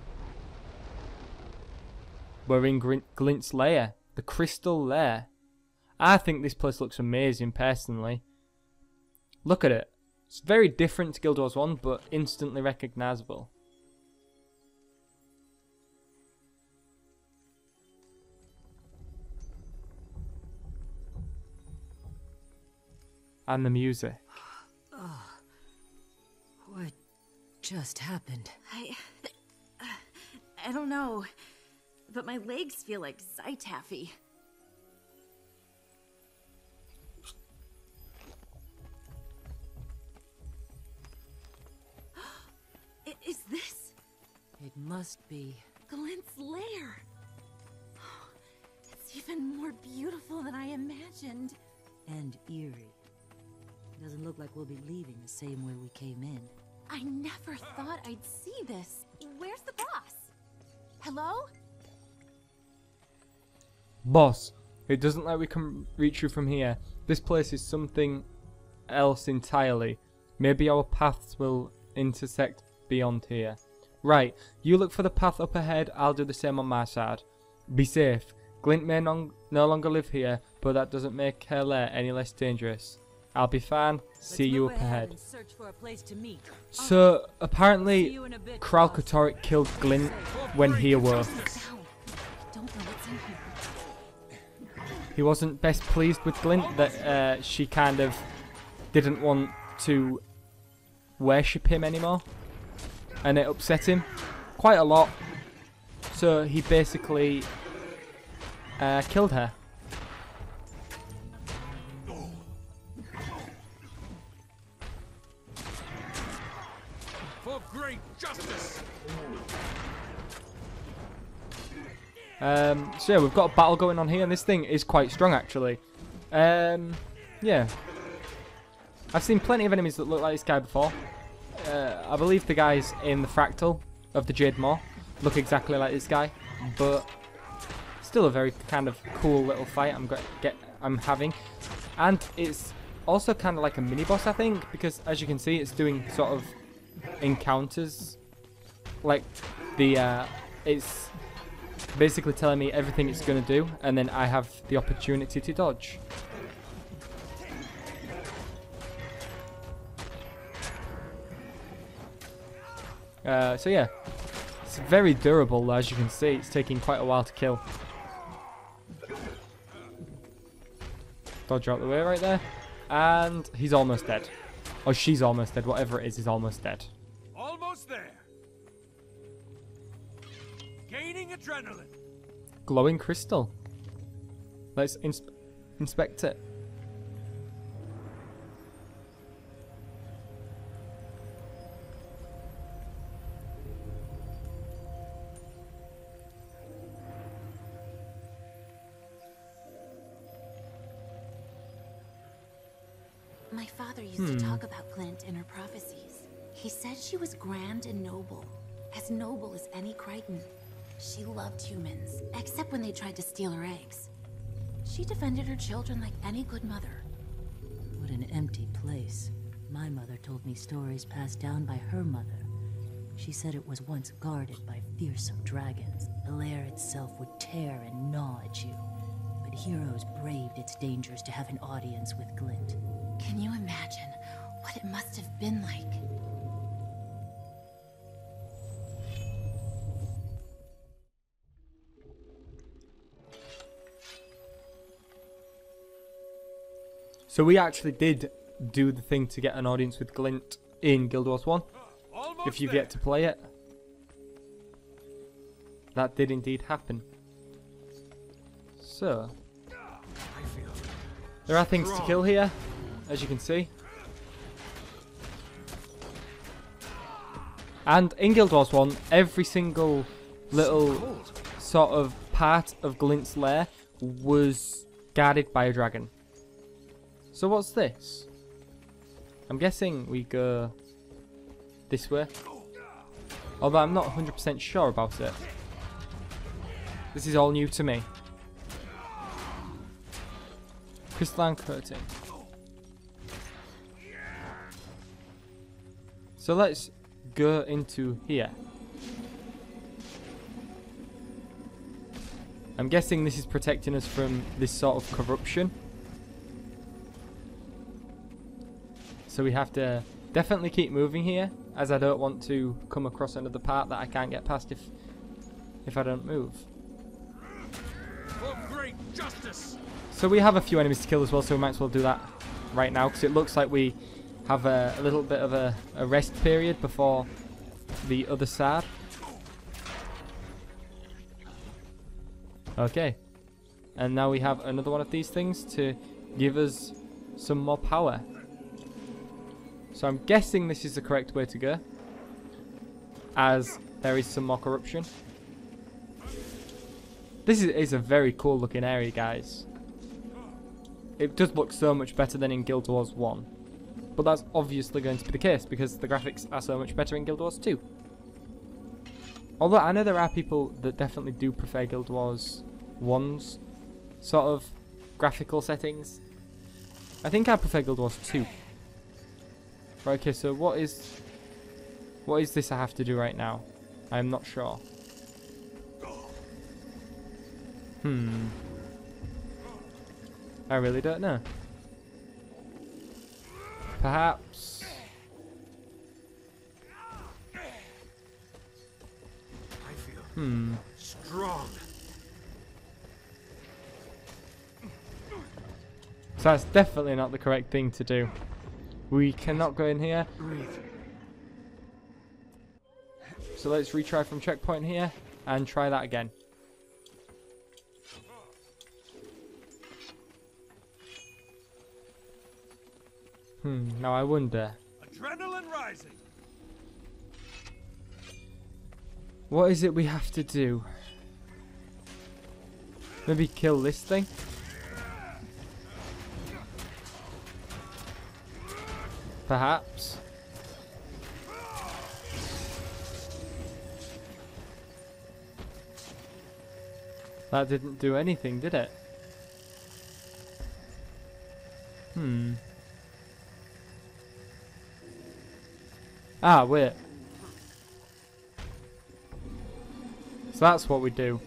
we're in Glint's lair, the Crystal Lair. I think this place looks amazing personally. Look at it. It's very different to Guild Wars 1, but instantly recognisable. And the music. Oh, what just happened? I don't know, but my legs feel like Zytaffy. Is this? It must be. Glint's lair. It's even more beautiful than I imagined. And eerie. Doesn't look like we'll be leaving the same way we came in. I never thought I'd see this. Where's the boss? Hello? Boss, it doesn't like we can reach you from here. This place is something else entirely. Maybe our paths will intersect beyond here. Right, you look for the path up ahead, I'll do the same on my side. Be safe. Glint may no longer live here, but that doesn't make her lair any less dangerous. I'll be fine. See you up ahead. So, apparently, Kral Katorik killed Glint when he awoke. He wasn't best pleased with Glint that she kind of didn't want to worship him anymore. And it upset him quite a lot. So he basically killed her. For great justice. So yeah, we've got a battle going on here, and this thing is quite strong actually. Yeah. I've seen plenty of enemies that look like this guy before. I believe the guys in the Fractal of the Jade Maw look exactly like this guy, but still a very kind of cool little fight I'm having. And it's also kind of like a mini-boss, I think, because as you can see, it's doing sort of encounters. Like, it's basically telling me everything it's going to do, and then I have the opportunity to dodge. So yeah, it's very durable, as you can see. It's taking quite a while to kill. Dodge out the way right there. And he's almost dead. Or she's almost dead. Whatever it is, he's almost dead. Almost there. Gaining adrenaline. Glowing crystal. Let's inspect it. My father used to talk about Glint in her prophecies. He said she was grand and noble as any Crichton. She loved humans, except when they tried to steal her eggs. She defended her children like any good mother. What an empty place. My mother told me stories passed down by her mother. She said it was once guarded by fearsome dragons. The lair itself would tear and gnaw at you. But heroes braved its dangers to have an audience with Glint. Can you imagine what it must have been like? So we actually did do the thing to get an audience with Glint in Guild Wars 1. If you've yet to play it. That did indeed happen. So, there are things to kill here, as you can see. And in Guild Wars 1, every single little sort of part of Glint's lair was guarded by a dragon. So what's this? I'm guessing we go this way. Although I'm not 100% sure about it. This is all new to me. Crystalline coating. So let's go into here. I'm guessing this is protecting us from this sort of corruption. So we have to definitely keep moving here, as I don't want to come across another part that I can't get past if I don't move. For great justice. So we have a few enemies to kill as well, so we might as well do that right now, because it looks like we have a little bit of a rest period before the other side. Okay. And now we have another one of these things to give us some more power. So I'm guessing this is the correct way to go, as there is some more corruption. This is a very cool looking area, guys. It does look so much better than in Guild Wars 1. But that's obviously going to be the case, because the graphics are so much better in Guild Wars 2. Although I know there are people that definitely do prefer Guild Wars 1's sort of graphical settings. I think I prefer Guild Wars 2. Right, okay, so what is this I have to do right now? I'm not sure. I really don't know. Perhaps. I feel strong. So that's definitely not the correct thing to do. We cannot go in here. Breathe. So let's retry from checkpoint here and try that again. Now I wonder. Adrenaline rising. What is it we have to do? Maybe kill this thing? Perhaps. That didn't do anything, did it? Ah, wait. So that's what we do.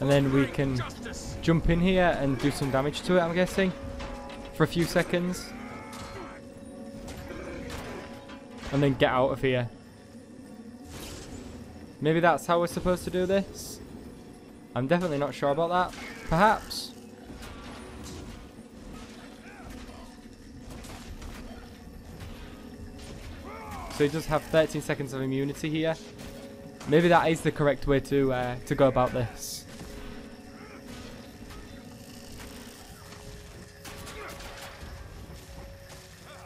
And then we can jump in here and do some damage to it, I'm guessing. For a few seconds. And then get out of here. Maybe that's how we're supposed to do this. I'm definitely not sure about that. Perhaps. So he does have 13 seconds of immunity here. Maybe that is the correct way to go about this.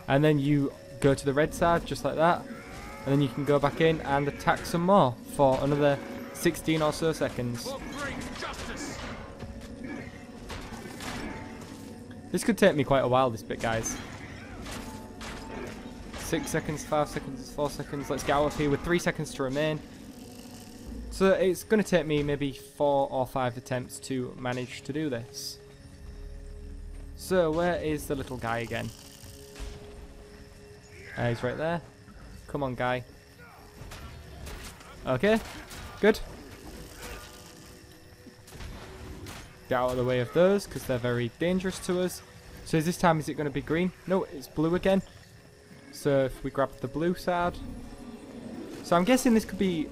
And then you go to the red side, just like that. And then you can go back in and attack some more for another 16 or so seconds. This could take me quite a while, this bit, guys. 6 seconds, 5 seconds, 4 seconds. Let's get out of here with 3 seconds to remain. So it's going to take me maybe 4 or 5 attempts to manage to do this. So where is the little guy again? He's right there. Come on, guy. Okay, good. Get out of the way of those because they're very dangerous to us. So this time, is it going to be green? No, it's blue again. So if we grab the blue side. So I'm guessing this could be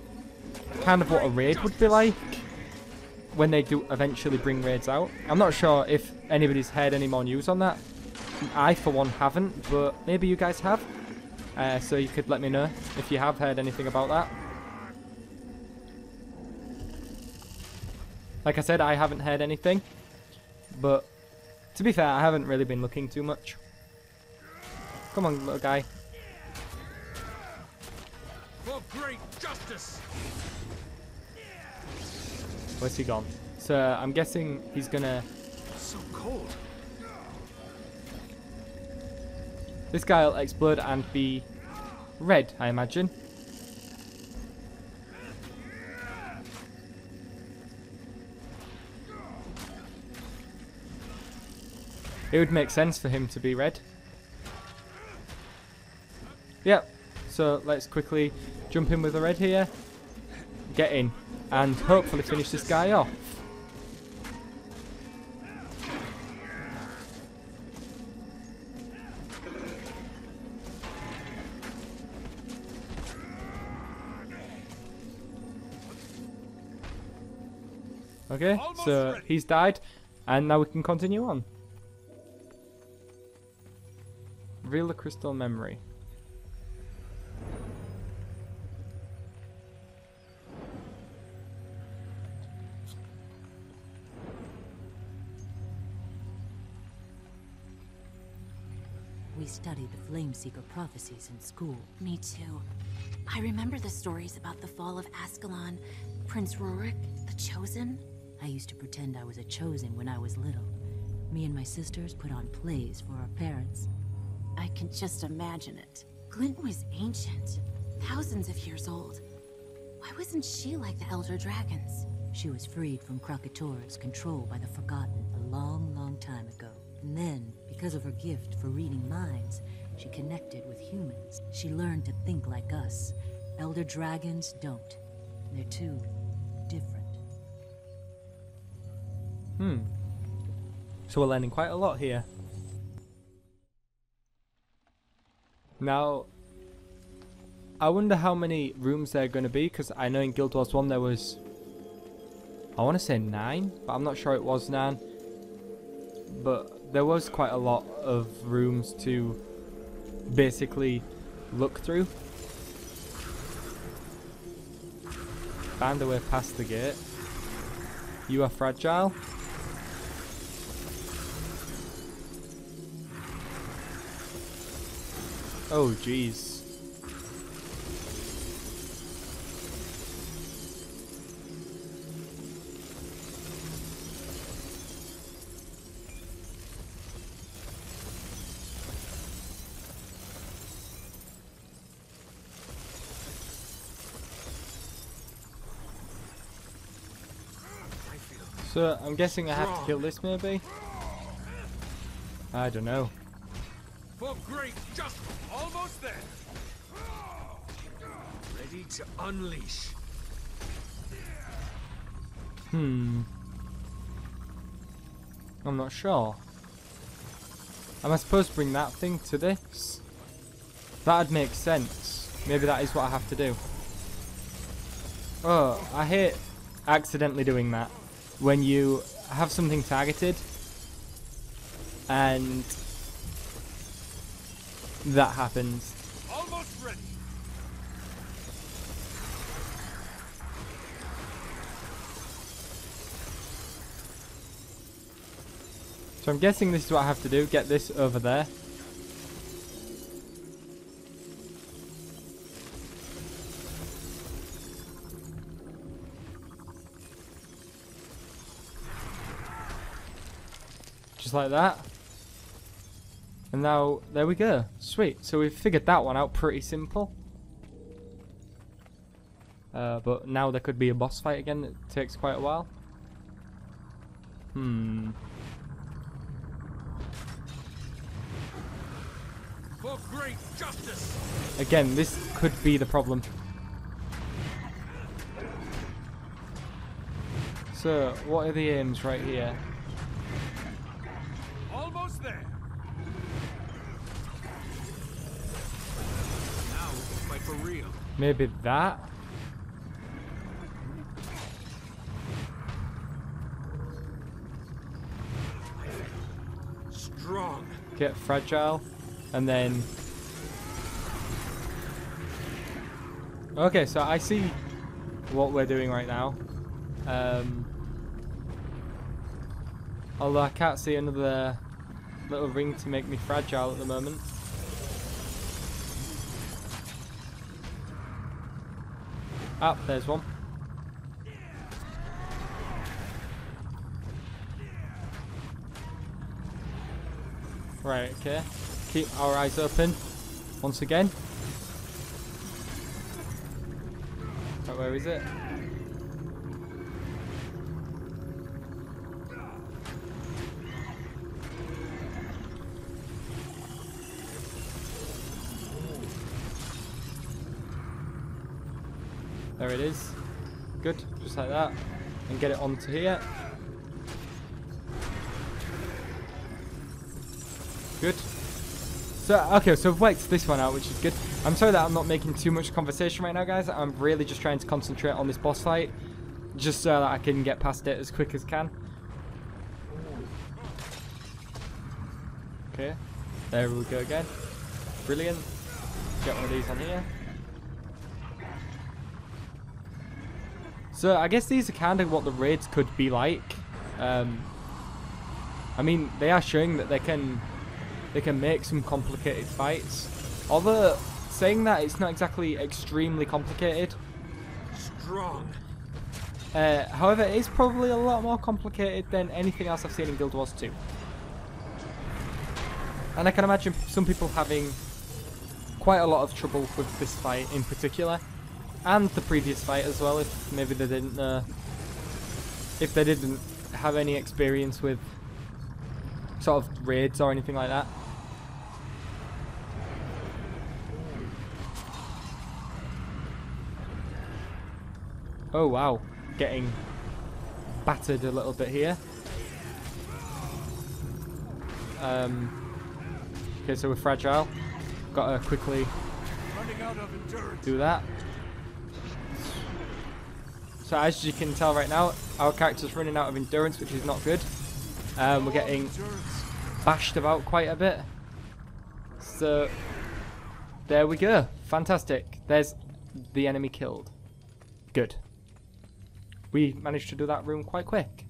kind of what a raid would be like when they do eventually bring raids out. I'm not sure if anybody's heard any more news on that. I, for one, haven't, but maybe you guys have. So you could let me know if you have heard anything about that. Like I said, I haven't heard anything. But to be fair, I haven't really been looking too much. Come on, little guy. For great justice. Where's he gone? So I'm guessing he's gonna... So cold. This guy will explode and be red, I imagine. It would make sense for him to be red. Yep. So let's quickly jump in with the red here. Get in. And hopefully finish this guy off. Okay, so he's died, and now we can continue on. Reveal the crystal memory. We studied the Flameseeker prophecies in school. Me too. I remember the stories about the fall of Ascalon, Prince Rurik, the Chosen. I used to pretend I was a Chosen when I was little. Me and my sisters put on plays for our parents. I can just imagine it. Glint was ancient, thousands of years old. Why wasn't she like the Elder Dragons? She was freed from Krakatora's control by the Forgotten a long, long time ago. And then, because of her gift for reading minds, she connected with humans. She learned to think like us. Elder dragons don't. They're too different. So we're learning quite a lot here. Now, I wonder how many rooms there are going to be, because I know in Guild Wars 1 there was, I want to say 9, but I'm not sure it was 9. But there was quite a lot of rooms to basically look through. Find a way past the gate. You are fragile. Oh jeez. So I'm guessing I have to kill this maybe? I don't know. For great justice, almost there. Ready to unleash. I'm not sure. Am I supposed to bring that thing to this? That'd make sense. Maybe that is what I have to do. Oh, I hate accidentally doing that. When you have something targeted and that happens. Almost ready. So I'm guessing this is what I have to do, get this over there. Just like that. And now, there we go. Sweet. So we've figured that one out pretty simple. But now there could be a boss fight again that takes quite a while. For great justice. Again, this could be the problem. So, what are the aims right here? Almost there. Now we can fight for real. Maybe that? Strong. Get fragile. And then... Okay, so I see what we're doing right now. Although I can't see another little ring to make me fragile at the moment. Ah, there's one. Right, okay. Keep our eyes open once again. Right, where is it? There it is. Good, just like that. And get it onto here. Good. So, okay, so I've worked this one out, which is good. I'm sorry that I'm not making too much conversation right now, guys. I'm really just trying to concentrate on this boss fight, just so that I can get past it as quick as can. Okay, there we go again. Brilliant. Get one of these on here. So, I guess these are kind of what the raids could be like. I mean, they are showing that they can make some complicated fights. Although, saying that, it's not exactly extremely complicated. Strong. However, it is probably a lot more complicated than anything else I've seen in Guild Wars 2. And I can imagine some people having quite a lot of trouble with this fight in particular. And the previous fight as well, if maybe they didn't... if they didn't have any experience with... sort of raids or anything like that. Oh wow, getting battered a little bit here. Okay, so we're fragile. Gotta quickly do that. So as you can tell right now, our character's running out of endurance, which is not good. We're getting bashed about quite a bit. So there we go. Fantastic. There's the enemy killed. Good. We managed to do that room quite quick.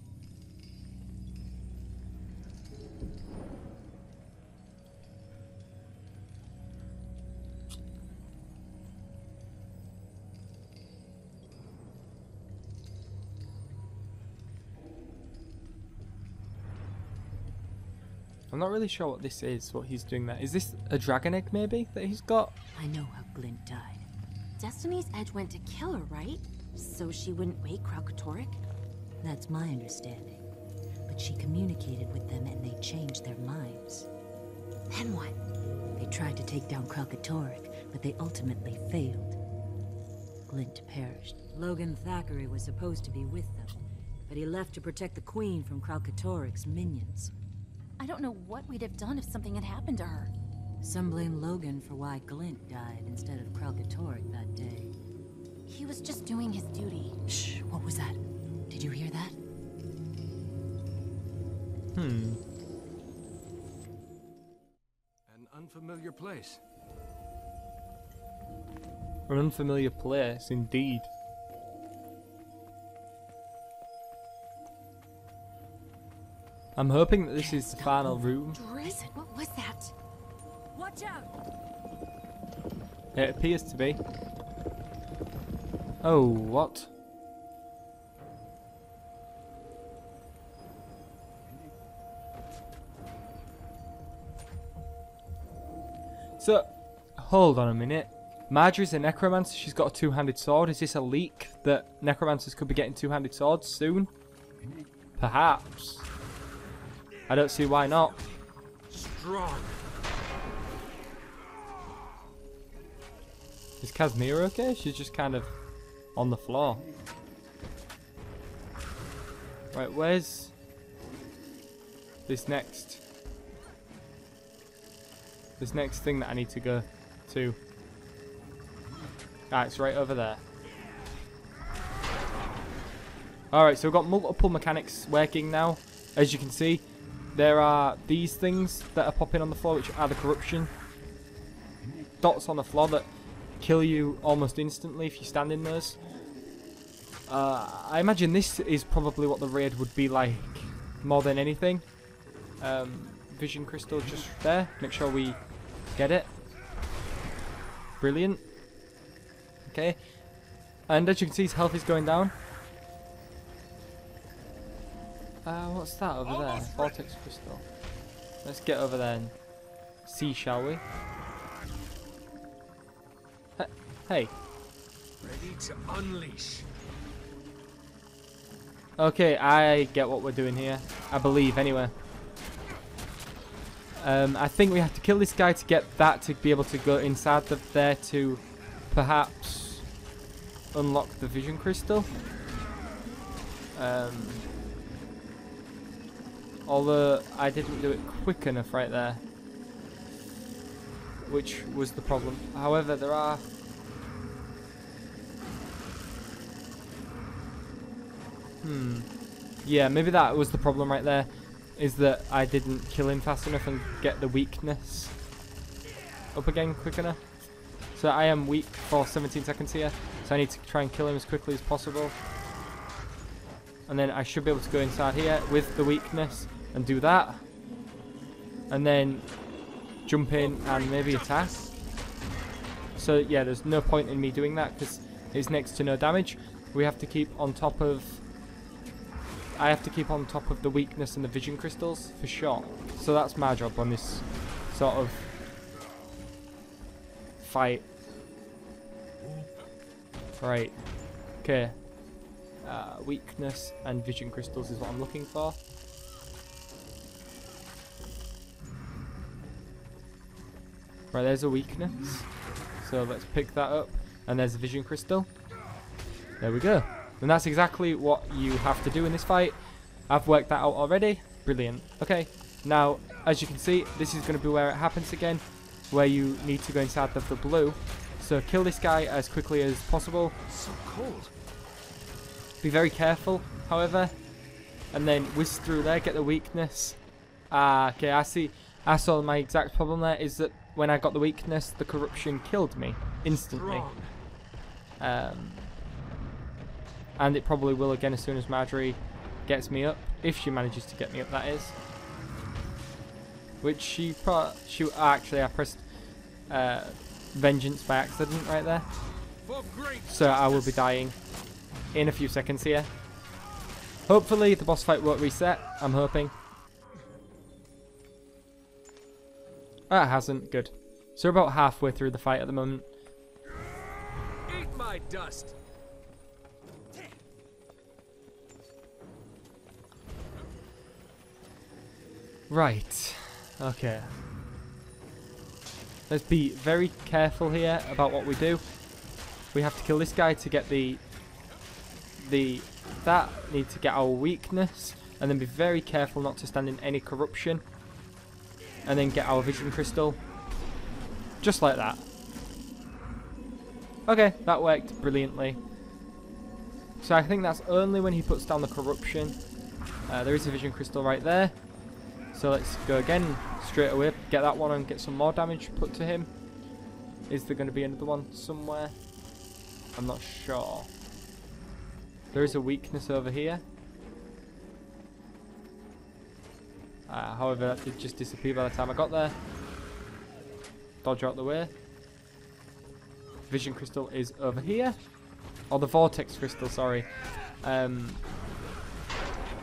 I'm not really sure what this is, what he's doing there. Is this a dragon egg maybe that he's got? I know how Glint died. Destiny's Edge went to kill her, right? So she wouldn't wake Kralkatorrik? That's my understanding. But she communicated with them and they changed their minds. Then what? They tried to take down Kralkatorrik, but they ultimately failed. Glint perished. Logan Thackeray was supposed to be with them, but he left to protect the Queen from Kralkatorrik's minions. I don't know what we'd have done if something had happened to her. Some blame Logan for why Glint died instead of Kralkatorrik that day. He was just doing his duty. Shh, what was that? Did you hear that? An unfamiliar place. An unfamiliar place, indeed. I'm hoping that this is the final room. Listen, what was that? Watch out! It appears to be. Oh, what? So, hold on a minute. Marjorie's a necromancer. She's got a two-handed sword. Is this a leak that necromancers could be getting two-handed swords soon? Perhaps. I don't see why not. Strong. Is Casimira okay? She's just kind of on the floor. Right, where's this next thing that I need to go to? Ah, it's right over there. Alright, so we've got multiple mechanics working now. As you can see, there are these things that are popping on the floor, which are the corruption dots on the floor that kill you almost instantly if you stand in those. I imagine this is probably what the raid would be like more than anything. Vision crystal just there. Make sure we get it. Brilliant. Okay. And as you can see, his health is going down. What's that over there? Vortex crystal. Let's get over there and see, shall we? Hey. Ready to unleash. Okay, I get what we're doing here. I believe, anyway. I think we have to kill this guy to get that to be able to go inside there to perhaps unlock the vision crystal. Although I didn't do it quick enough right there, which was the problem. However, there are... Yeah, maybe that was the problem right there, is that I didn't kill him fast enough and get the weakness up again quick enough. So I am weak for 17 seconds here, so I need to try and kill him as quickly as possible. And then I should be able to go inside here with the weakness and do that. And then jump in and maybe attack. So yeah, there's no point in me doing that because it's next to no damage. We have to keep on top of... I have to keep on top of the weakness and the vision crystals for sure. So that's my job on this sort of fight. Right. Okay. Weakness and vision crystals is what I'm looking for. Right, there's a weakness. So let's pick that up. And there's a vision crystal. There we go. And that's exactly what you have to do in this fight. I've worked that out already. Brilliant. Okay, now, as you can see, this is going to be where it happens again. Where you need to go inside of the blue. So kill this guy as quickly as possible. So cold. Be very careful, however. And then whiz through there, get the weakness. Okay, I see. I saw my exact problem there is that when I got the weakness, the corruption killed me instantly. And it probably will again as soon as Marjorie gets me up. If she manages to get me up, that is. Which she actually, I pressed Vengeance by accident right there. So I will be dying in a few seconds here. Hopefully the boss fight won't reset. I'm hoping. It hasn't. Good. So we're about halfway through the fight at the moment. Eat my dust. Right. Okay. Let's be very careful here about what we do. We have to kill this guy to get need to get our weakness, and then be very careful not to stand in any corruption, and then get our vision crystal, just like that. Okay, that worked brilliantly. So I think that's only when he puts down the corruption. There is a vision crystal right there. So let's go again straight away, get that one and get some more damage put to him. Is there going to be another one somewhere? I'm not sure. There is a weakness over here. However, that did just disappear by the time I got there. Dodge out the way. Vision crystal is over here. Or the vortex crystal, sorry.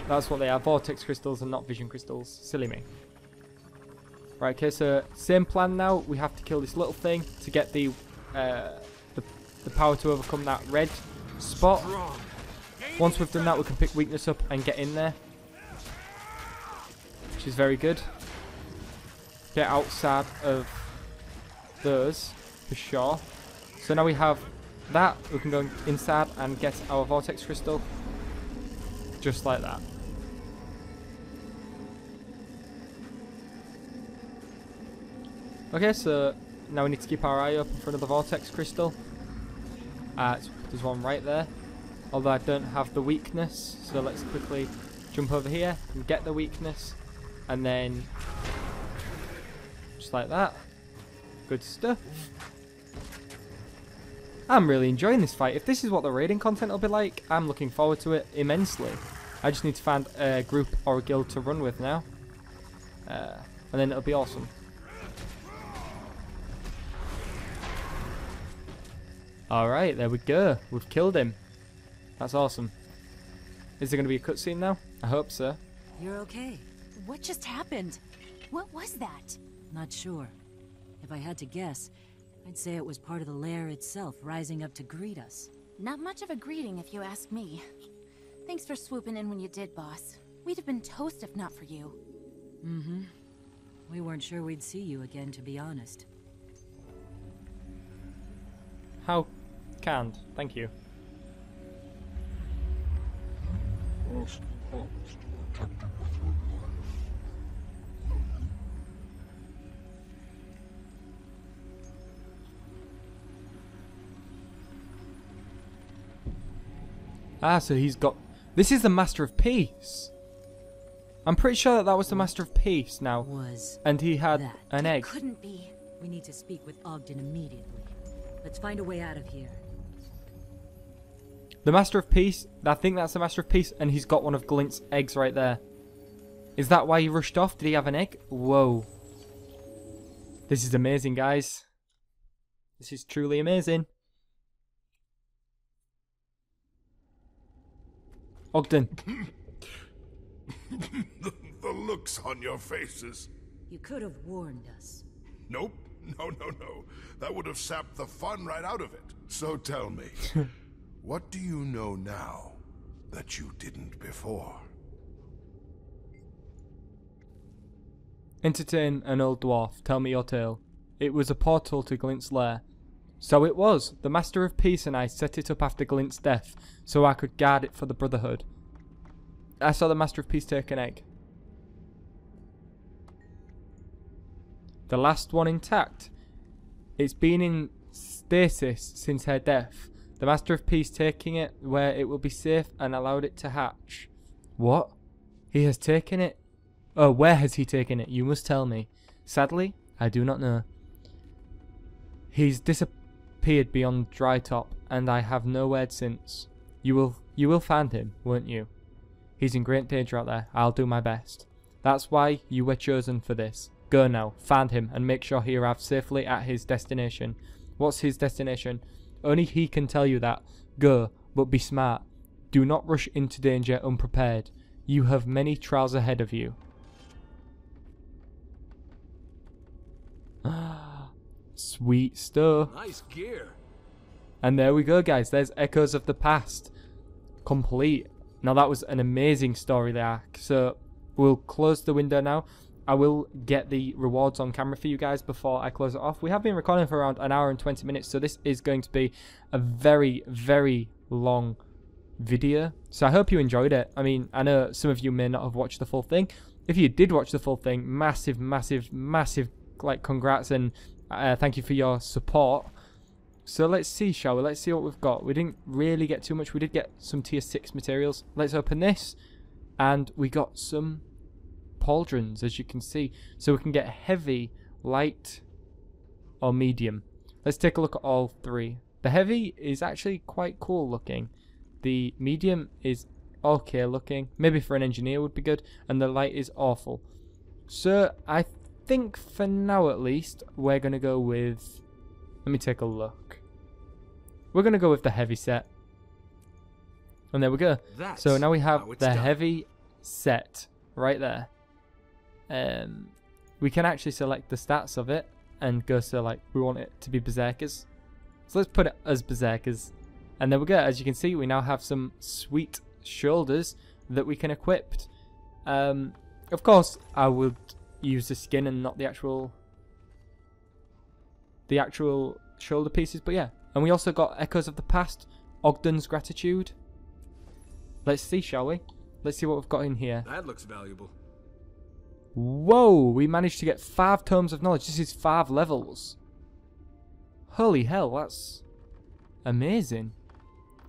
That's what they are, vortex crystals and not vision crystals. Silly me. Right, okay, so same plan now. We have to kill this little thing to get the power to overcome that red spot. Once we've done that, we can pick weakness up and get in there, which is very good. Get outside of those for sure. So now we have that. We can go inside and get our vortex crystal, just like that. Okay, so now we need to keep our eye open for another vortex crystal. There's one right there. Although I don't have the weakness, so let's quickly jump over here and get the weakness. And then, just like that. Good stuff. I'm really enjoying this fight. If this is what the raiding content will be like, I'm looking forward to it immensely. I just need to find a group or a guild to run with now. And then it'll be awesome. Alright, there we go. We've killed him. That's awesome. Is there going to be a cutscene now? I hope so. You're okay. What just happened? What was that? Not sure. If I had to guess, I'd say it was part of the lair itself rising up to greet us. Not much of a greeting if you ask me. Thanks for swooping in when you did, boss. We'd have been toast if not for you. Mm-hmm. We weren't sure we'd see you again, to be honest. How canned. Thank you. Ah, so he's got... This is the Master of Peace. I'm pretty sure that was the Master of Peace now. And he had an egg. Couldn't be. We need to speak with Ogden immediately. Let's find a way out of here. The Master of Peace, I think that's the Master of Peace, and he's got one of Glint's eggs right there. Is that why he rushed off? Did he have an egg? Whoa. This is amazing, guys. This is truly amazing. Ogden. The looks on your faces. You could have warned us. Nope. No. That would have sapped the fun right out of it. So tell me, what do you know now that you didn't before? Entertain an old dwarf. Tell me your tale. it was a portal to Glint's lair. So it was. The Master of Peace and I set it up after Glint's death, so I could guard it for the Brotherhood. I saw the Master of Peace take an egg. The last one intact. It's been in stasis since her death. The Master of Peace taking it where it will be safe and allowed it to hatch. What? He has taken it? Oh, where has he taken it? You must tell me. Sadly, I do not know. He's disappeared beyond Drytop, and I have no word since. You will find him, won't you? He's in great danger out there. I'll do my best. That's why you were chosen for this. Go now, find him, and make sure he arrives safely at his destination. What's his destination? Only he can tell you that. Go, but be smart. Do not rush into danger unprepared. You have many trials ahead of you. Sweet stuff. Nice gear. And there we go, guys. There's Echoes of the Past. Complete. Now that was an amazing story arc. So we'll close the window now. I will get the rewards on camera for you guys before I close it off. We have been recording for around an hour and 20 minutes, so this is going to be a very, very long video. So I hope you enjoyed it. I mean, I know some of you may not have watched the full thing. If you did watch the full thing, massive, massive, massive, like, congrats, and thank you for your support. So let's see, shall we? Let's see what we've got. We didn't really get too much. We did get some tier 6 materials. Let's open this, and we got some pauldrons, as you can see, so we can get heavy, light, or medium. Let's take a look at all three. The heavy is actually quite cool looking. The medium is okay looking, maybe for an engineer would be good, and the light is awful. So I think for now at least we're gonna go with, let me take a look, we're gonna go with the heavy set, and there we go. So now we have the heavy set right there. We can actually select the stats of it and go, so like we want it to be berserkers, so let's put it as berserkers, and there we go. As you can see, we now have some sweet shoulders that we can equip. Of course I would use the skin and not the actual shoulder pieces, but yeah. And we also got Echoes of the Past, Ogden's Gratitude. Let's see, shall we? Let's see what we've got in here. That looks valuable. Whoa, we managed to get 5 tomes of knowledge. This is 5 levels. Holy hell, that's amazing.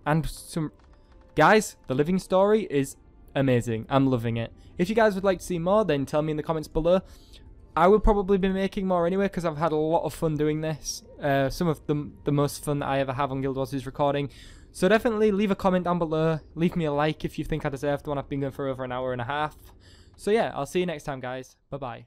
And some, guys, the living story is amazing. I'm loving it. If you guys would like to see more, then tell me in the comments below. I will probably be making more anyway, because I've had a lot of fun doing this. Some of the most fun that I ever have on Guild Wars is recording. So definitely leave a comment down below. Leave me a like if you think I deserved one. I've been going for over an hour and a half. So yeah, I'll see you next time, guys. Bye-bye.